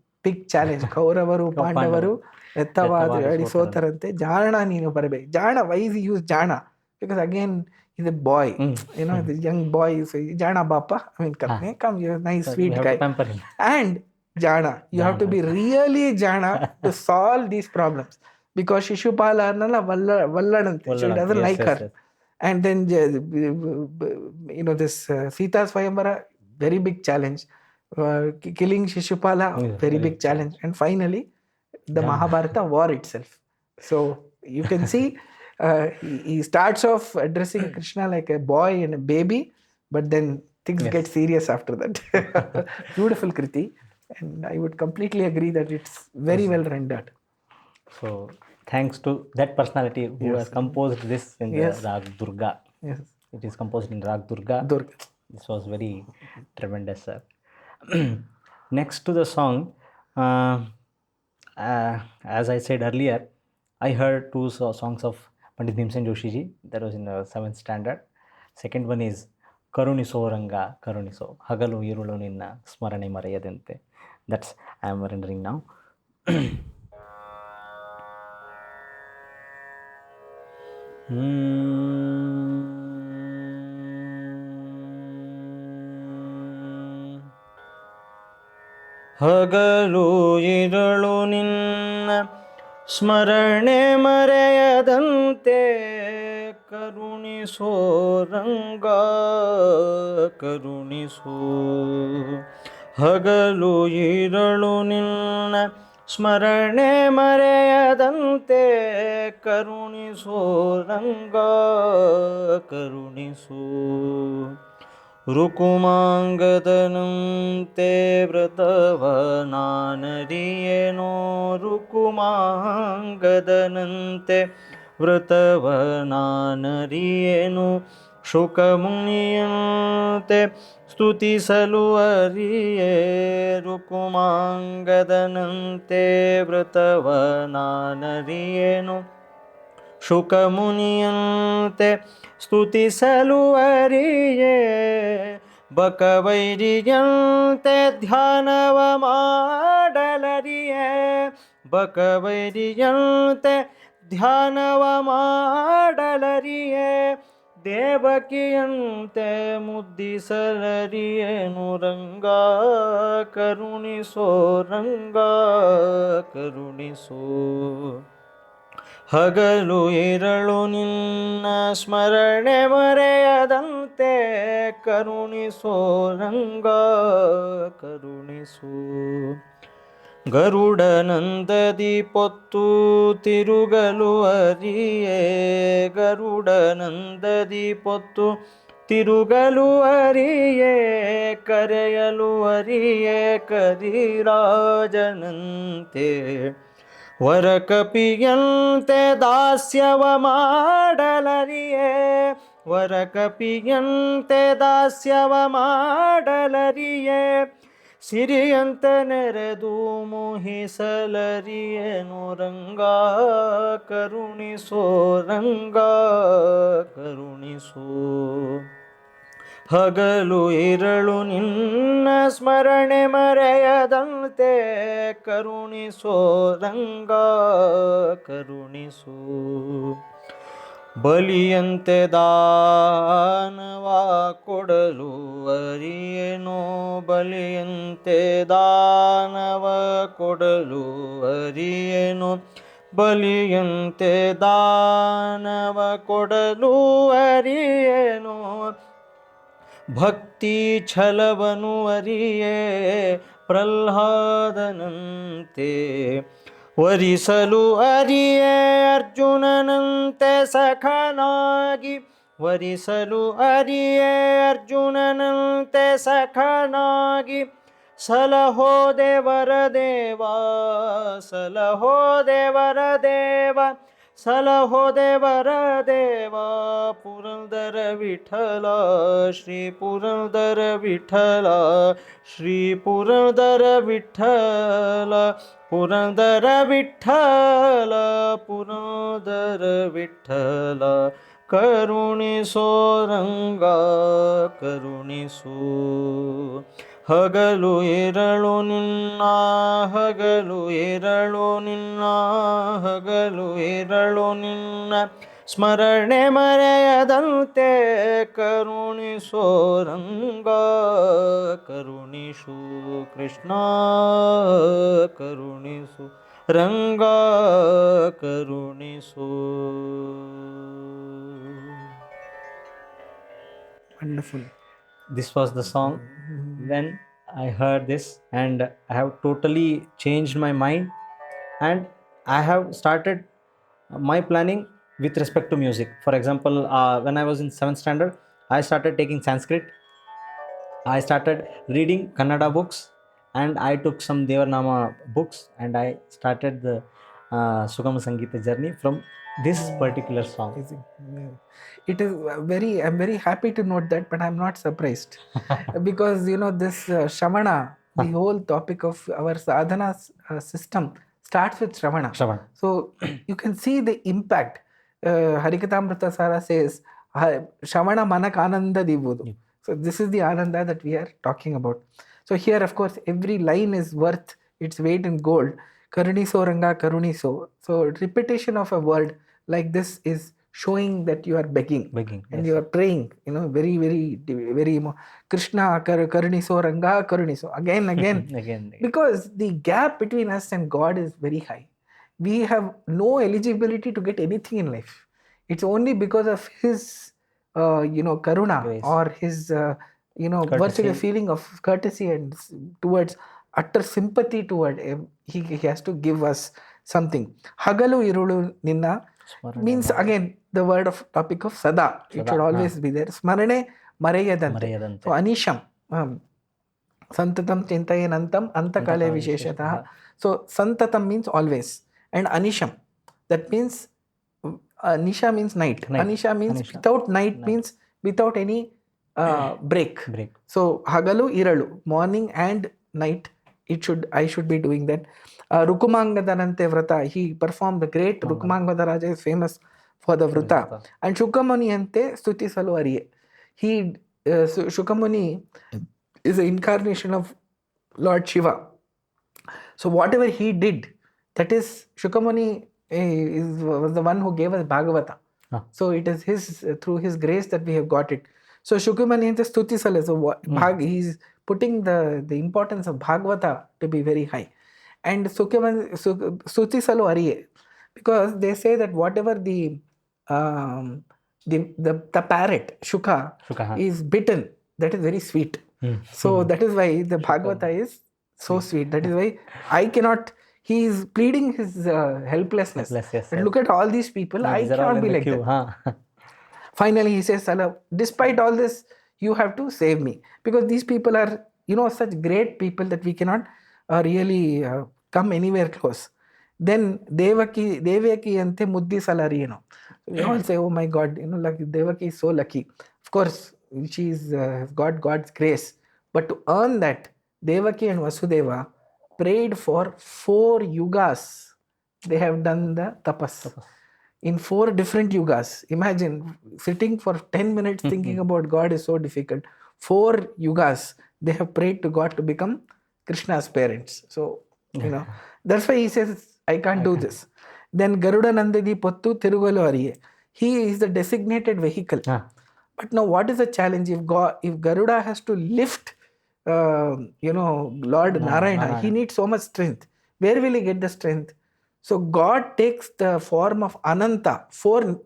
challenge, Kauravaru, Pandavaru, Ettavadri, Sotarante, Jana Nino Barabe. Jana, why is he used Jana? Because again, he's a boy, the young boy. So Jana Bappa, come, you're a nice, so sweet guy. And Jana, you have to be really Jana to solve these problems. Because Shishupala Vallanante, she doesn't like her. Yes. And then, this Sita Swayambara, very big challenge. Killing Shishupala, very big challenge. And finally, the Mahabharata war itself. So you can see he starts off addressing Krishna like a boy and a baby, but then things get serious after that. Beautiful Kriti. And I would completely agree that it's very well rendered. So thanks to that personality who has composed this in the Yes. Rag Durga. Yes. It is composed in Rag Durga. Durga. This was very tremendous, sir. Next to the song, as I said earlier, I heard two songs of Pandit Bheemsen Joshi ji. That was in the 7th standard. Second one is Karuniso Ranga Karuniso Hagalu Irulu Ninna Smarane Marayadante. That's I am rendering now. ಹಗಲು ಇರಳು ನಿನ್ನ ಸ್ಮರಣೆ ಮರೆಯದಂತೆ ಕರುಣಿಸೋ ರಂಗ ಕರುಣಿಸೋ ಹಗಲು ಇರಳು ನಿನ್ನ ಸ್ಮರಣೆ ಮರೆಯದಂತೆ ಕರುಣಿಸೋ ರಂಗ ಕರುಣಿಸೋ ರುಕುಮಾಂಗದನಂತೆ ವ್ರತವ ನಾನರಿಯೇನೋ ರುಕುಮಾಂಗದನಂತೆ ವ್ರತವ ನಾನರಿಯೇನು ಶುಕಮುನಿಯಂತೆ ಸ್ತುತಿಸಲು ಅರಿಯೇ ರುಕುಮಾಂಗದನಂತೆ ವ್ರತವ ನಾನರಿಯೇನು ಶುಕಮುನಿಯಂತೆ ಸ್ತುತಿಸಲು ಅರಿಯೇ ಬಕವೈರಿಯಂತೆ ಧ್ಯಾನವ ಮಾಡಲರಿಯೇ ಬಕವೈರಿಯಂತೆ ಧ್ಯಾನವ ಮಾಡಲರಿಯೇ ದೇವಕಿಯಂತೆ ಮುದ್ದಿಸಲರಿಯೇನು ರಂಗ ಕರುಣಿಸೋ ರಂಗ ಕರುಣಿಸೋ ಹಗಲು ಇರಳು ನಿನ್ನ ಸ್ಮರಣೆ ಮರೆಯದಂತೆ ಕರುಣಿಸೋ ರಂಗ ಕರುಣಿಸೋ ಗರುಡನಂದದಿ ಪೊತ್ತು ತಿರುಗಲು ಅರಿಯೇ ಗರುಡನಂದದಿ ಪೊತ್ತು ತಿರುಗಲು ಅರಿಯೇ ಕರೆಯಲು ಅರಿಯೇ ಕರಿರಾಜನಂತೆ ವರಕಪಿಯಂತೆ ದಾಸ್ಯವ ಮಾಡಲರಿಯೇ ವರಕಪಿಯಂತೆ ದಾಸ್ಯವ ಮಾಡಲರಿಯೇ ಸಿರಿಯಂತ ನೆರೆದು ಮೋಹಿಸಲರಿಯೇನು ರಂಗ ಕರುಣಿಸೋ ರಂಗ ಕರುಣಿಸೋ ಹಗಲು ಇರಳು ನಿನ್ನ ಸ್ಮರಣೆ ಮರೆಯದಂತೆ ಕರುಣಿಸೋ ರಂಗ ಕರುಣಿಸೋ ಬಲಿಯಂತೆ ದಾನವ ಕೊಡಲು ಅರಿಯೇನೋ ಬಲಿಯಂತೆ ದಾನವ ಕೊಡಲು ಅರಿಯೇನೋ ಬಲಿಯಂತೆ ದಾನವ ಕೊಡಲು ಅರಿಯೇನೋ ಭಕ್ತಿ ಛಲವನು ಅರಿಯೇ ಪ್ರಹ್ಲಾದನಂತೆ ವರಿಸಲು ಅರಿಯೇ ಅರ್ಜುನನಂತೆ ಸಖನಾಗಿ ವರಿಸಲು ಅರಿಯೇ ಅರ್ಜುನನಂತೆ ಸಖನಾಗಿ ಸಲಹೋ ದೇವರ ದೇವ ಸಲಹೋ ದೇವರ ದೇವ ಸಲಹೋ ದೇವರ ದೇವ ಪುರಂದರ ವಿಠಲ ಶ್ರೀ ಪುರಂದರ ವಿಠಲ ಶ್ರೀ ಪುರಂದರ ವಿಠಲ ಪುರಂದರ ವಿಠಲ ಪುರಂದರ ವಿಠಲ ಕರುಣಿಸೋ ರಂಗ ಕರುಣಿಸೋ ಹಗಲು ಇರಳು ನಿನ್ನ ಹಗಲು ಇರಳು ನಿನ್ನ ಹಗಲು ಇರಳು ನಿನ್ನ ಸ್ಮರಣೆ ಮರೆಯದಂತೆ ಕರುಣಿಸೋ ರಂಗ ಕರುಣಿಸು ಕೃಷ್ಣ ಕರುಣಿಸು ರಂಗ ಕರುಣಿಸು. Wonderful. This was the song. When I heard this, and I have totally changed my mind, and I have started my planning with respect to music. For example, when I was in 7th standard, I started taking Sanskrit. I started reading Kannada books, and I took some Devanama books, and I started Sugama Sangeeta journey from this particular song. Amazing. Yeah. It is I'm very happy to note that, but I'm not surprised because this Shravana, the whole topic of our sadhana system starts with Shravana. Shravan. So you can see the impact. Harikatamrita Sara says, Shravana manak ananda divudu. So this is the ananda that we are talking about. So here, of course, every line is worth its weight in gold. Karuniso Ranga Karuniso. So repetition of a word like this is showing that you are begging and you are praying, very, very, very Krishna Karuniso Ranga Karuniso again. Because the gap between us and God is very high. We have no eligibility to get anything in life. It's only because of his karuna Grace. or his virtual feeling of courtesy and towards utter sympathy toward him. He has to give us something. Hagalu irulu ninna means again the word of topic of Sadaa. It should always be there. Smarane mareyadante. So anisham. Santatam chintayanantam antakale visheshataha. So santatam means always. And anisham. That means Nisha means night. Anisha means without night means without any break. So hagalu iralu, morning and night. I should be doing that. Rukumangadanante vrata. He performed the great Rukumangada Raja is famous for the vrata. And Shukamuni ante stuti salu ariye. He Shukamuni is the incarnation of Lord Shiva. So whatever he did, that is Shukamuni was the one who gave us Bhagavata. So it is through his grace that we have got it. So Shukamani ante stuti salu. So he's putting the importance of Bhagavata to be very high. And Stuti Salu Ariye, because they say that whatever the parrot, Shuka, is bitten, that is very sweet. So that is why the Bhagavata is so sweet. That is why he is pleading his helplessness. And look at all these people, I cannot be like that. Finally, he says, despite all this, you have to save me. Because these people are, such great people that we cannot really come anywhere close. Then Devaki ante Muddhi Salari, we all say, oh my God, Devaki is so lucky. Of course, she's got God's grace. But to earn that, Devaki and Vasudeva prayed for 4 yugas. They have done the tapas. In 4 different yugas. Imagine sitting for 10 minutes thinking about God is so difficult. 4 yugas they have prayed to God to become Krishna's parents. So, that's why he says, I can't do this. Then Garuda Nandadi Pottu Tirugalu Ariye. He is the designated vehicle. But now what is the challenge? If Garuda has to lift, Lord Narayana, he needs so much strength. Where will he get the strength? So God takes the form of Ananta, 4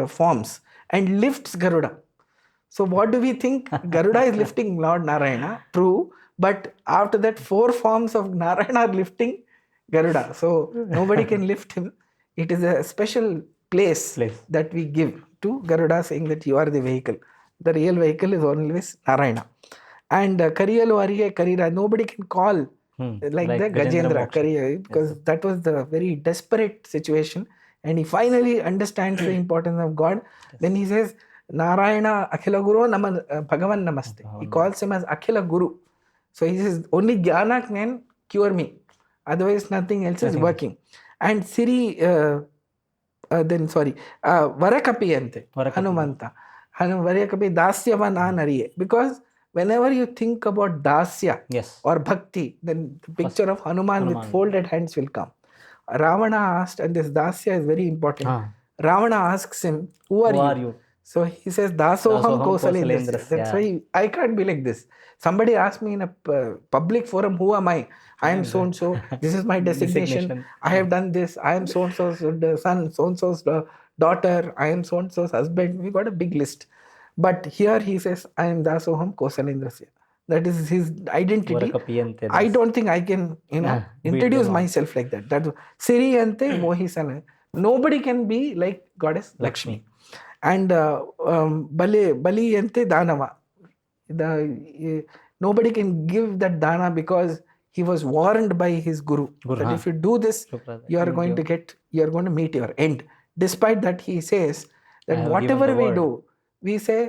forms, and lifts Garuda. So what do we think? Garuda is lifting Lord Narayana, true. But after that, 4 forms of Narayana are lifting Garuda. So nobody can lift him. It is a special place that we give to Garuda, saying that you are the vehicle. The real vehicle is always Narayana. And Kariyalu Ariye Karira, nobody can call like the Gajendra Kariya, because that was the very desperate situation. And he finally understands the importance of God. Then he says, Narayana Akhila Guru Bhagavan Namaste. He calls him as Akhila Guru. So he says, only Jnana can cure me. Otherwise, nothing else is working. And Varakapi ante, Hanumanta. Varakapi Dasyava Nanariye. Because whenever you think about Dasya or Bhakti, then the picture of Hanuman with folded hands will come. Ravana asked, and this Dasya is very important. Ravana asks him, who are you? So he says, Dasoham Kausalendrasya. That's why I can't be like this. Somebody asked me in a public forum, who am I? I am so-and-so. This is my designation. I have done this. I am so-and-so's son, so-and-so's daughter. I am so-and-so's husband. We got a big list. But here he says, I am Dasoham Kausalendrasya. That is his identity. I don't think I can, introduce myself like that. That's Siri ante Mohisana. Nobody can be like Goddess Lakshmi. And Bali ante Danava. Nobody can give that dana because he was warned by his guru that if you do this, you are going to meet your end. Despite that, he says that whatever we do, we say,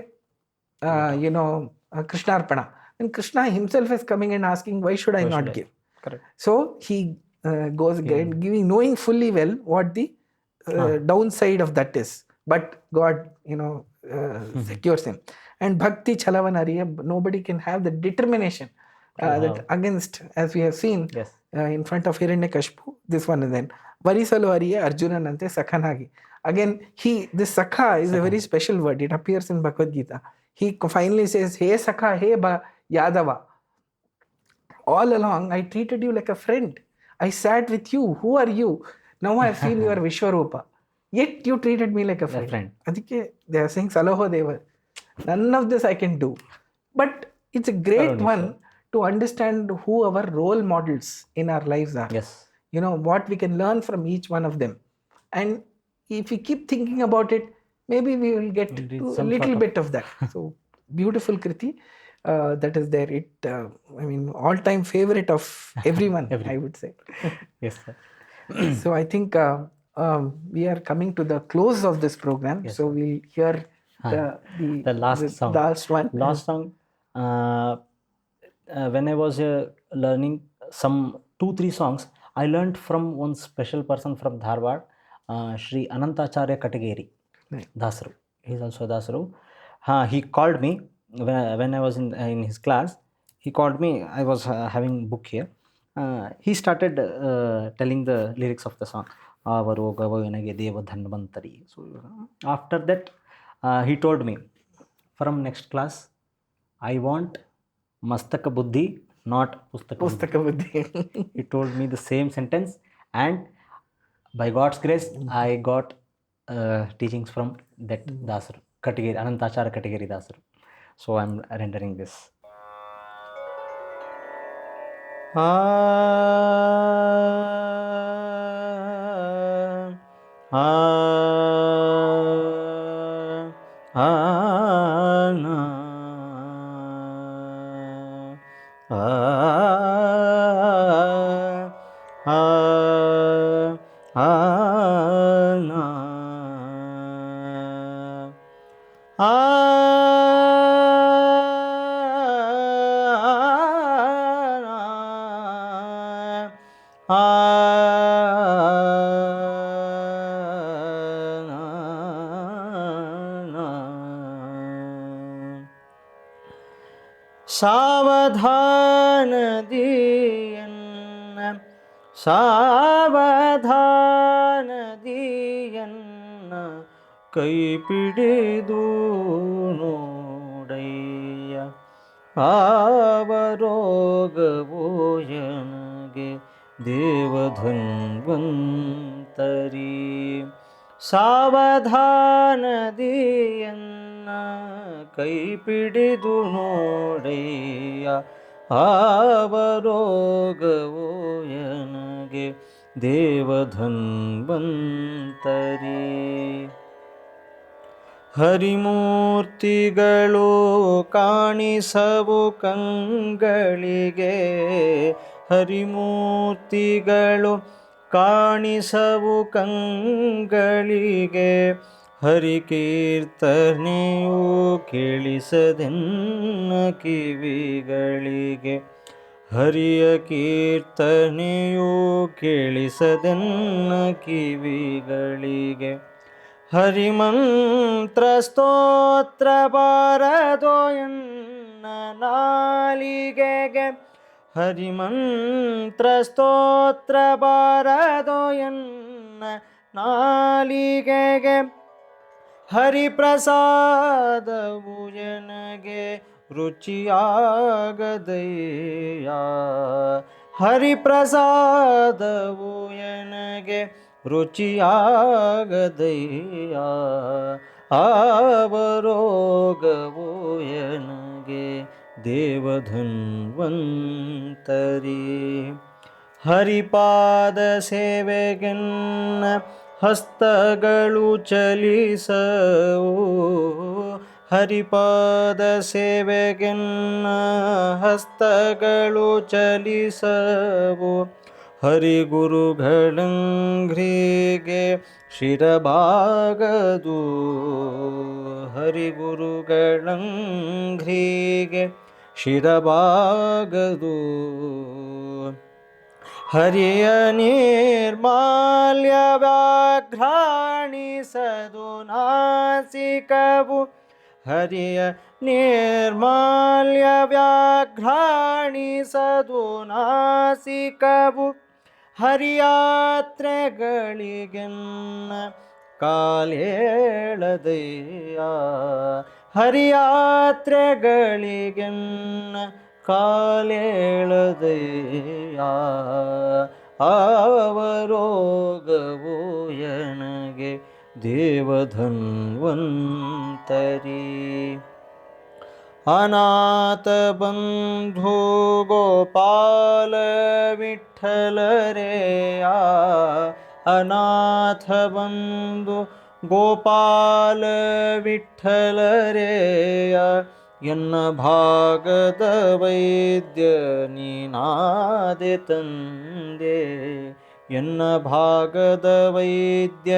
Krishna Arpana. And Krishna himself is coming and asking, why should I not give? Correct. So he goes again, knowing fully well what the downside of that is. But God, secures him. And Bhakti Chalavanariya, nobody can have the determination that against, as we have seen in front of Hiranyakashipu, this one, and then Varisalu Ariya Arjuna Nante Sakhanagi. Again, this Sakha is a very special word. It appears in Bhagavad Gita. He finally says, Hey Sakha, hey Yadava. All along, I treated you like a friend. I sat with you. Who are you? Now I have seen your Vishwarupa. Yet you treated me like a friend. Adike, they are saying, Salaho Deva. None of this I can do. But it's a great one to understand who our role models in our lives are. Yes. What we can learn from each one of them. And if we keep thinking about it, maybe we will get to a little bit of that. So, beautiful Kriti. That is there. It, all-time favorite of everyone, I would say. Yes, sir. So, I think we are coming to the close of this program. Yes, so, we'll hear the last song. Last song. When I was learning some 2-3 songs, I learned from one special person from Dharwad, Sri Anantacharya Katagiri, Dasaru. He is also Dasaru. He called me when I was in his class. He called me. I was having book here. He started telling the lyrics of the song. So after that, he told me, from next class, I want Mastaka Buddhi, not Pustaka Buddhi. He told me the same sentence, and by God's grace, I got teachings from that Dasaru, Katagiri, Anantacharya Katagiri Dasaru. So I'm rendering this. ಸಾವಧಾನ ದಿಯನ್ನ ಸಾವಧಾನ ದಿಯನ್ನ ಕೈ ಪಿಡಿದು ನೋಡಯ್ಯ ಆವರೋಗವೋ ನನಗೆ ದೇವಧನ್ವಂತರಿ ಸಾವಧಾನದಿಯನ್ನ ಕೈ ಪಿಡಿದು ನೋಡಯ್ಯ ಆವರೋಗವೋ ನನಗೆ ದೇವಧನ್ವಂತರಿ ಹರಿಮೂರ್ತಿಗಳು ಕಾಣಿಸವು ಕಂಗಳಿಗೆ ಹರಿಮೂರ್ತಿಗಳು ಕಾಣಿಸವು ಕಂಗಳಿಗೆ ಹರಿಕೀರ್ತನೆಯು ಕೇಳಿಸದೆನ್ನ ಕಿವಿಗಳಿಗೆ ಹರಿಯ ಕೀರ್ತನೆಯು ಕೇಳಿಸದೆನ್ನ ಕಿವಿಗಳಿಗೆ ಹರಿಮಂತ್ರ ಸ್ತೋತ್ರ ಬಾರದೋ ಎನ್ನ ನಾಲಿಗೆಗೆ ಹರಿಮಂತ್ರ ಸ್ತೋತ್ರ ಬಾರದೋ ಎನ್ನ ನಾಲಿಗೆಗೆ ಹರಿಪ್ರಸಾದವು ನನಗೆ ರುಚಿಯಾಗದಯ್ಯ ಹರಿಪ್ರಸಾದವು ನನಗೆ ರುಚಿಯಾಗದಯ್ಯ ಆವರೋಗವು ನನಗೆ ದೇವಧನ್ವಂತರಿ ಹರಿಪಾದ ಸೇವೆಗೆನ್ನ ಹಸ್ತಗಳು ಚಲಿಸವು ಹರಿಪಾದ ಸೇವೆಗೆನ್ನ ಹಸ್ತಗಳು ಚಲಿಸವು. ಹರಿಗುರುಗಳಂಘ್ರಿಗೆ ಶಿರಬಾಗದು. ಹರಿಗುರುಗಳಂಘ್ರಿಗೆ ಶಿರಬಾಗದು. ಹರಿಯ ನಿರ್ಮಾಲ್ಯ ವ್ಯಾಘ್ರಾಣಿಸದು ನಾಸಿಕವು. ಹರಿಯ ನಿರ್ಮಾಲ್ಯ ವ್ಯಾಘ್ರಾಣಿಸದು ನಾಸಿಕವು. ಹರಿಯಾತ್ರೆಗಳಿಗೆನ್ನ ಕಾಲೇಳದಯ್ಯ. ಹರಿಯಾತ್ರೆಗಳಿಗೆನ್ನ ಕಾಲೇಳದಯ್ಯ. ಅವರೋಗವು ಎನಗೆ ದೇವಧನ್ವಂತರಿ. ಅನಾಥ ಬಂಧು ಗೋಪಾಲ ವಿಠ್ಠಲರೇಯ. ಅನಾಥ ಬಂಧು ಗೋಪಾಲ ವಿಠ್ಠಲರೇಯ. ಎನ್ನ ಭಾಗದ ವೈದ್ಯ ನೀನಾದೆ ತಂದೆ. ಎನ್ನ ಭಾಗದ ವೈದ್ಯ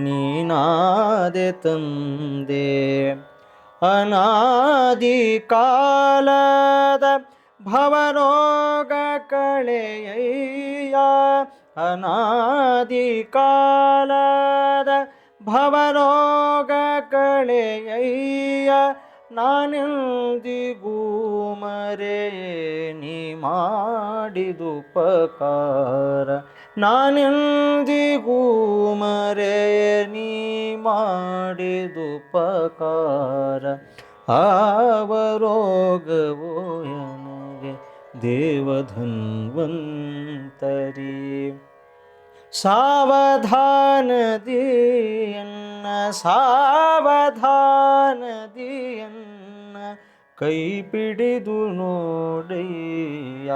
ನೀನಾದೆ ತಂದೆ. ಅನಾದಿ ಕಾಲದ ಭವರೋಗ ಕಳೆಯಯ್ಯ. ಅನಾದಿ ಕಾಲದ ಭವರೋಗ ಕಳೆಯಯ್ಯ. ನಾನೆಂದಿಗೂ ಮರೆಯೇ ನೀ ಮಾಡಿದುಪಕಾರ. ನಾನೆಂದಿಗೂ ಮರೆಯೇ ನೀ ಮಾಡಿದುಪಕಾರ. ಅವರೋಗವೋ ಎನಗೆ ದೇವಧನ್ವಂತರಿ. ಸಾವಧಾನದಿಯನ್ನ ಸಾವಧಾನದಿಯನ್ನ ಕೈ ಪಿಡಿದು ನೋಡಯ್ಯ.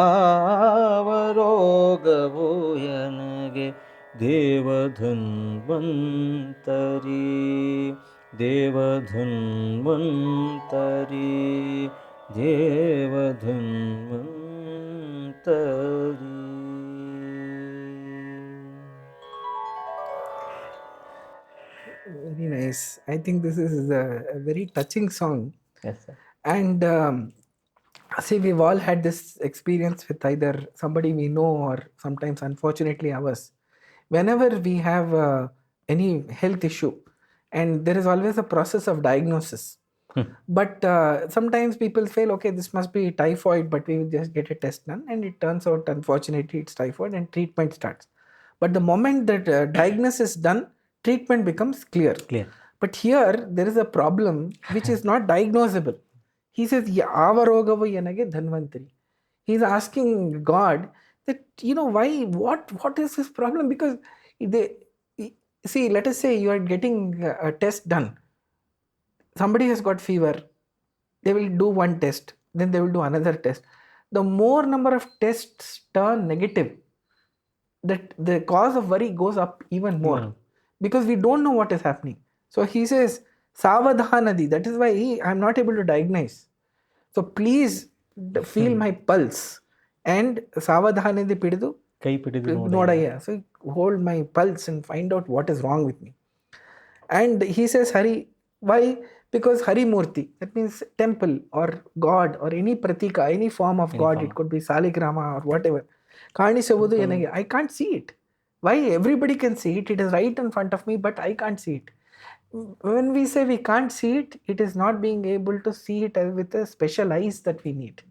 ಅವರೋಗವೋ ಎನಗೆ ದೇವಧನ್ವಂತರಿ. ದೇವಧನ್ವಂತರಿ. ದೇವಧನ್ವಂತರಿ. Very nice. I think this is a very touching song. Yes, sir. And see, we've all had this experience with either somebody we know or sometimes, unfortunately, ours. Whenever we have any health issue, and there is always a process of diagnosis. But sometimes people feel, okay, this must be typhoid, but we will just get a test done. And it turns out, unfortunately, it's typhoid and treatment starts. But the moment that diagnosis is done, treatment becomes clear. But here, there is a problem which is not diagnosable. He says, Avarogavu yenage dhanvantari. He's asking God that, why, what is this problem? Because see, let us say you are getting a test done. Somebody has got fever. They will do one test. Then they will do another test. The more number of tests turn negative, that the cause of worry goes up even more. Because we don't know what is happening. So he says, Savadhanadi. That is why I am not able to diagnose. So please feel my pulse. And Savadhanadi pididu Kai pididu nodaya. So hold my pulse and find out what is wrong with me. And he says, Hari. Why? Because Hari Murti. That means temple or God or any pratika, any form of God. It could be Saligrama or whatever. Kanisavudu yenage. I can't see it. Why? Everybody can see it. It is right in front of me, but I can't see it. When we say we can't see it, it is not being able to see it with the special eyes that we need.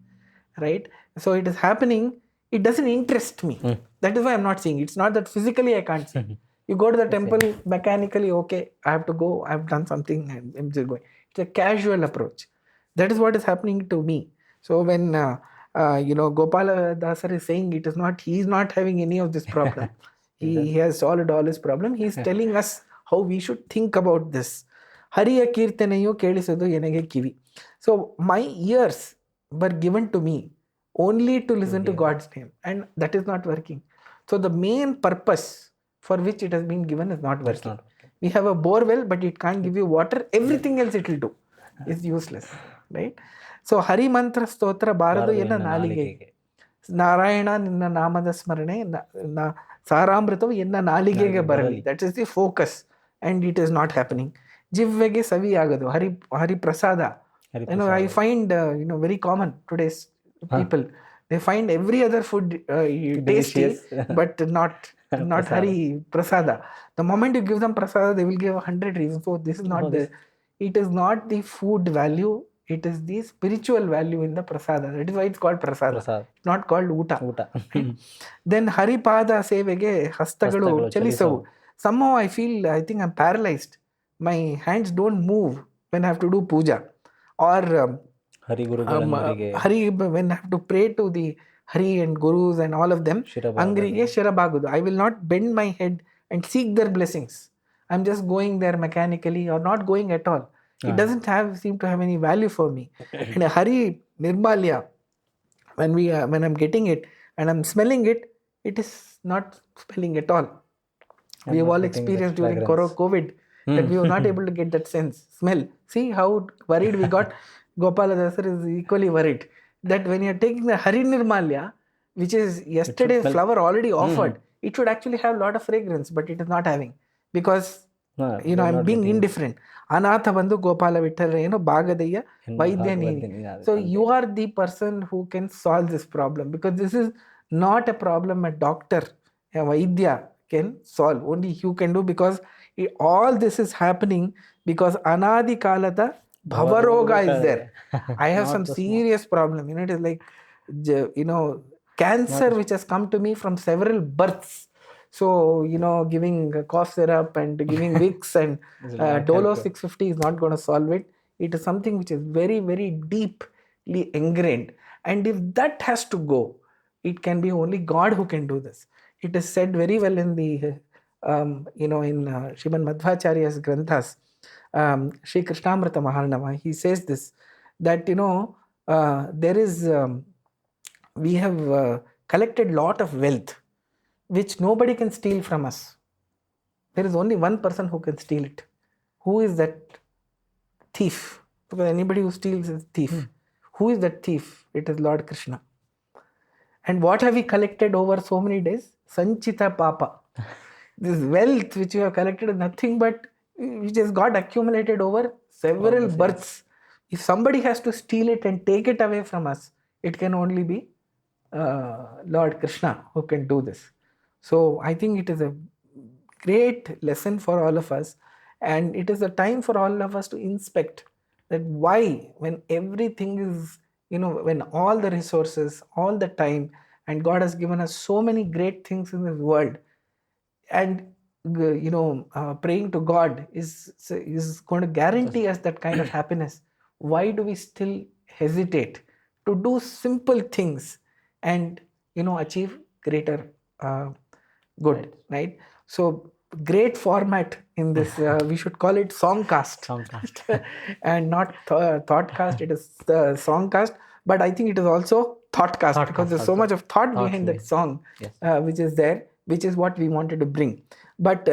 Right? So it is happening. It doesn't interest me. That is why I'm not seeing it. It's not that physically I can't see. You go to the temple, mechanically, okay, I have to go. I've done something. I'm just going. It's a casual approach. That is what is happening to me. So when Gopala Dasar is saying it is not, he is not having any of this problem. He has solved all his problem. He is telling us how we should think about this. Hariya Kirtanayo Kelisadu Yenage Kivi. So my ears were given to me only to listen to God's name, and that is not working. So the main purpose for which it has been given is not working. We have a bore well, but it can't give you water. Everything else it will do. is useless, right? So Hari Mantra Stotra Bharadu Yenna Nalige. Narayana ನಿನ್ನ ನಾಮದ ಸ್ಮರಣೆ ಸಾರಾಮೃತವು ಎನ್ನ ನಾಲಿಗೆಗೆ ಬರಲಿ. That is the focus and it is not happening. ಜಿವ್ವೆಗೆ ಸವಿ ಆಗೋದು ಹರಿಪ್ರಸಾದ. I find very common today's people, they find every other food tasty but not Hari Prasada. The moment you give them Prasada, they will give 100 reasons. So this is not it is not the food value, it is the spiritual value in the Prasada. That is why it's called Prasada. It's not called Uta. Then Haripada Sevege Hastagalu Chalisavu. Somehow I think I'm paralyzed. My hands don't move when I have to do puja. Or Hari, when I have to pray to the Hari and Gurus and all of them, Angrige Shirabagudu. I will not bend my head and seek their blessings. I'm just going there mechanically or not going at all. It doesn't seem to have any value for me. And Hari Nirmalya, when I'm getting it and I'm smelling it, it is not smelling at all. We have all experienced during COVID that we were not able to get that smell. See how worried we got. Gopala Dasar is equally worried that when you're taking the Hari Nirmalya, which is yesterday's flower already offered, it should actually have a lot of fragrance, but it is not having, because I'm being indifferent. Anatha Bandhu Gopala Vittal Bagadaya Vaidya Nini. So you are the person who can solve this problem, because this is not a problem a doctor, a Vaidya can solve. Only you can do, because all this is happening because Anadi Kalata Bhavaroga is there. I have some serious problem. It is like, cancer which has come to me from several births. So, giving cough syrup and giving Vicks and Dolo 650 is not going to solve it. It is something which is very, very deeply ingrained. And if that has to go, it can be only God who can do this. It is said very well in the, in Sri Madhwacharya's Granthas. Sri Krishnamrita Maharnava, he says this, that there is we have collected lot of wealth which nobody can steal from us. There is only one person who can steal it. Who is that thief? Because anybody who steals is thief. Who is that thief? It is Lord Krishna. And what have we collected over so many days? Sanchita Papa. This wealth which you have collected is nothing but which has got accumulated over several births. If somebody has to steal it and take it away from us, it can only be Lord Krishna who can do this. So I think it is a great lesson for all of us, and it is a time for all of us to inspect that why, when everything is, when all the resources, all the time, and God has given us so many great things in this world, and praying to God is going to guarantee us that kind of happiness. Why do we still hesitate to do simple things and achieve greater good, right? So great format in this. We should call it Songcast. And not Thoughtcast. It is Songcast, but I think it is also Thoughtcast because there's so much of thought behind that song, which is there, which is what we wanted to bring. But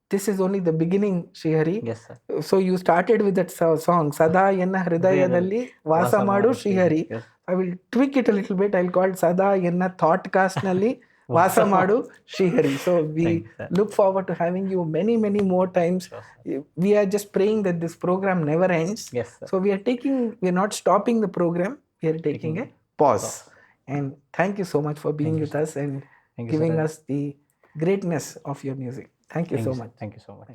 this is only the beginning, Shrihari. Yes, sir. So you started with that song, Sadaa Yenna Hrudayadalli Vaasa Maadu Shrihari. Yes. I will tweak it a little bit. I'll call it Sadaa Yenna Thoughtcast Nalli Vaasa Maadu Shrihari. So we look forward to having you many, many more times. Sure, we are just praying that this program never ends. Yes, sir. So we are not stopping the program. We are taking a pause. And thank you so much for being with us and giving us the greatness of your music. Thank you so much. Thank you so much.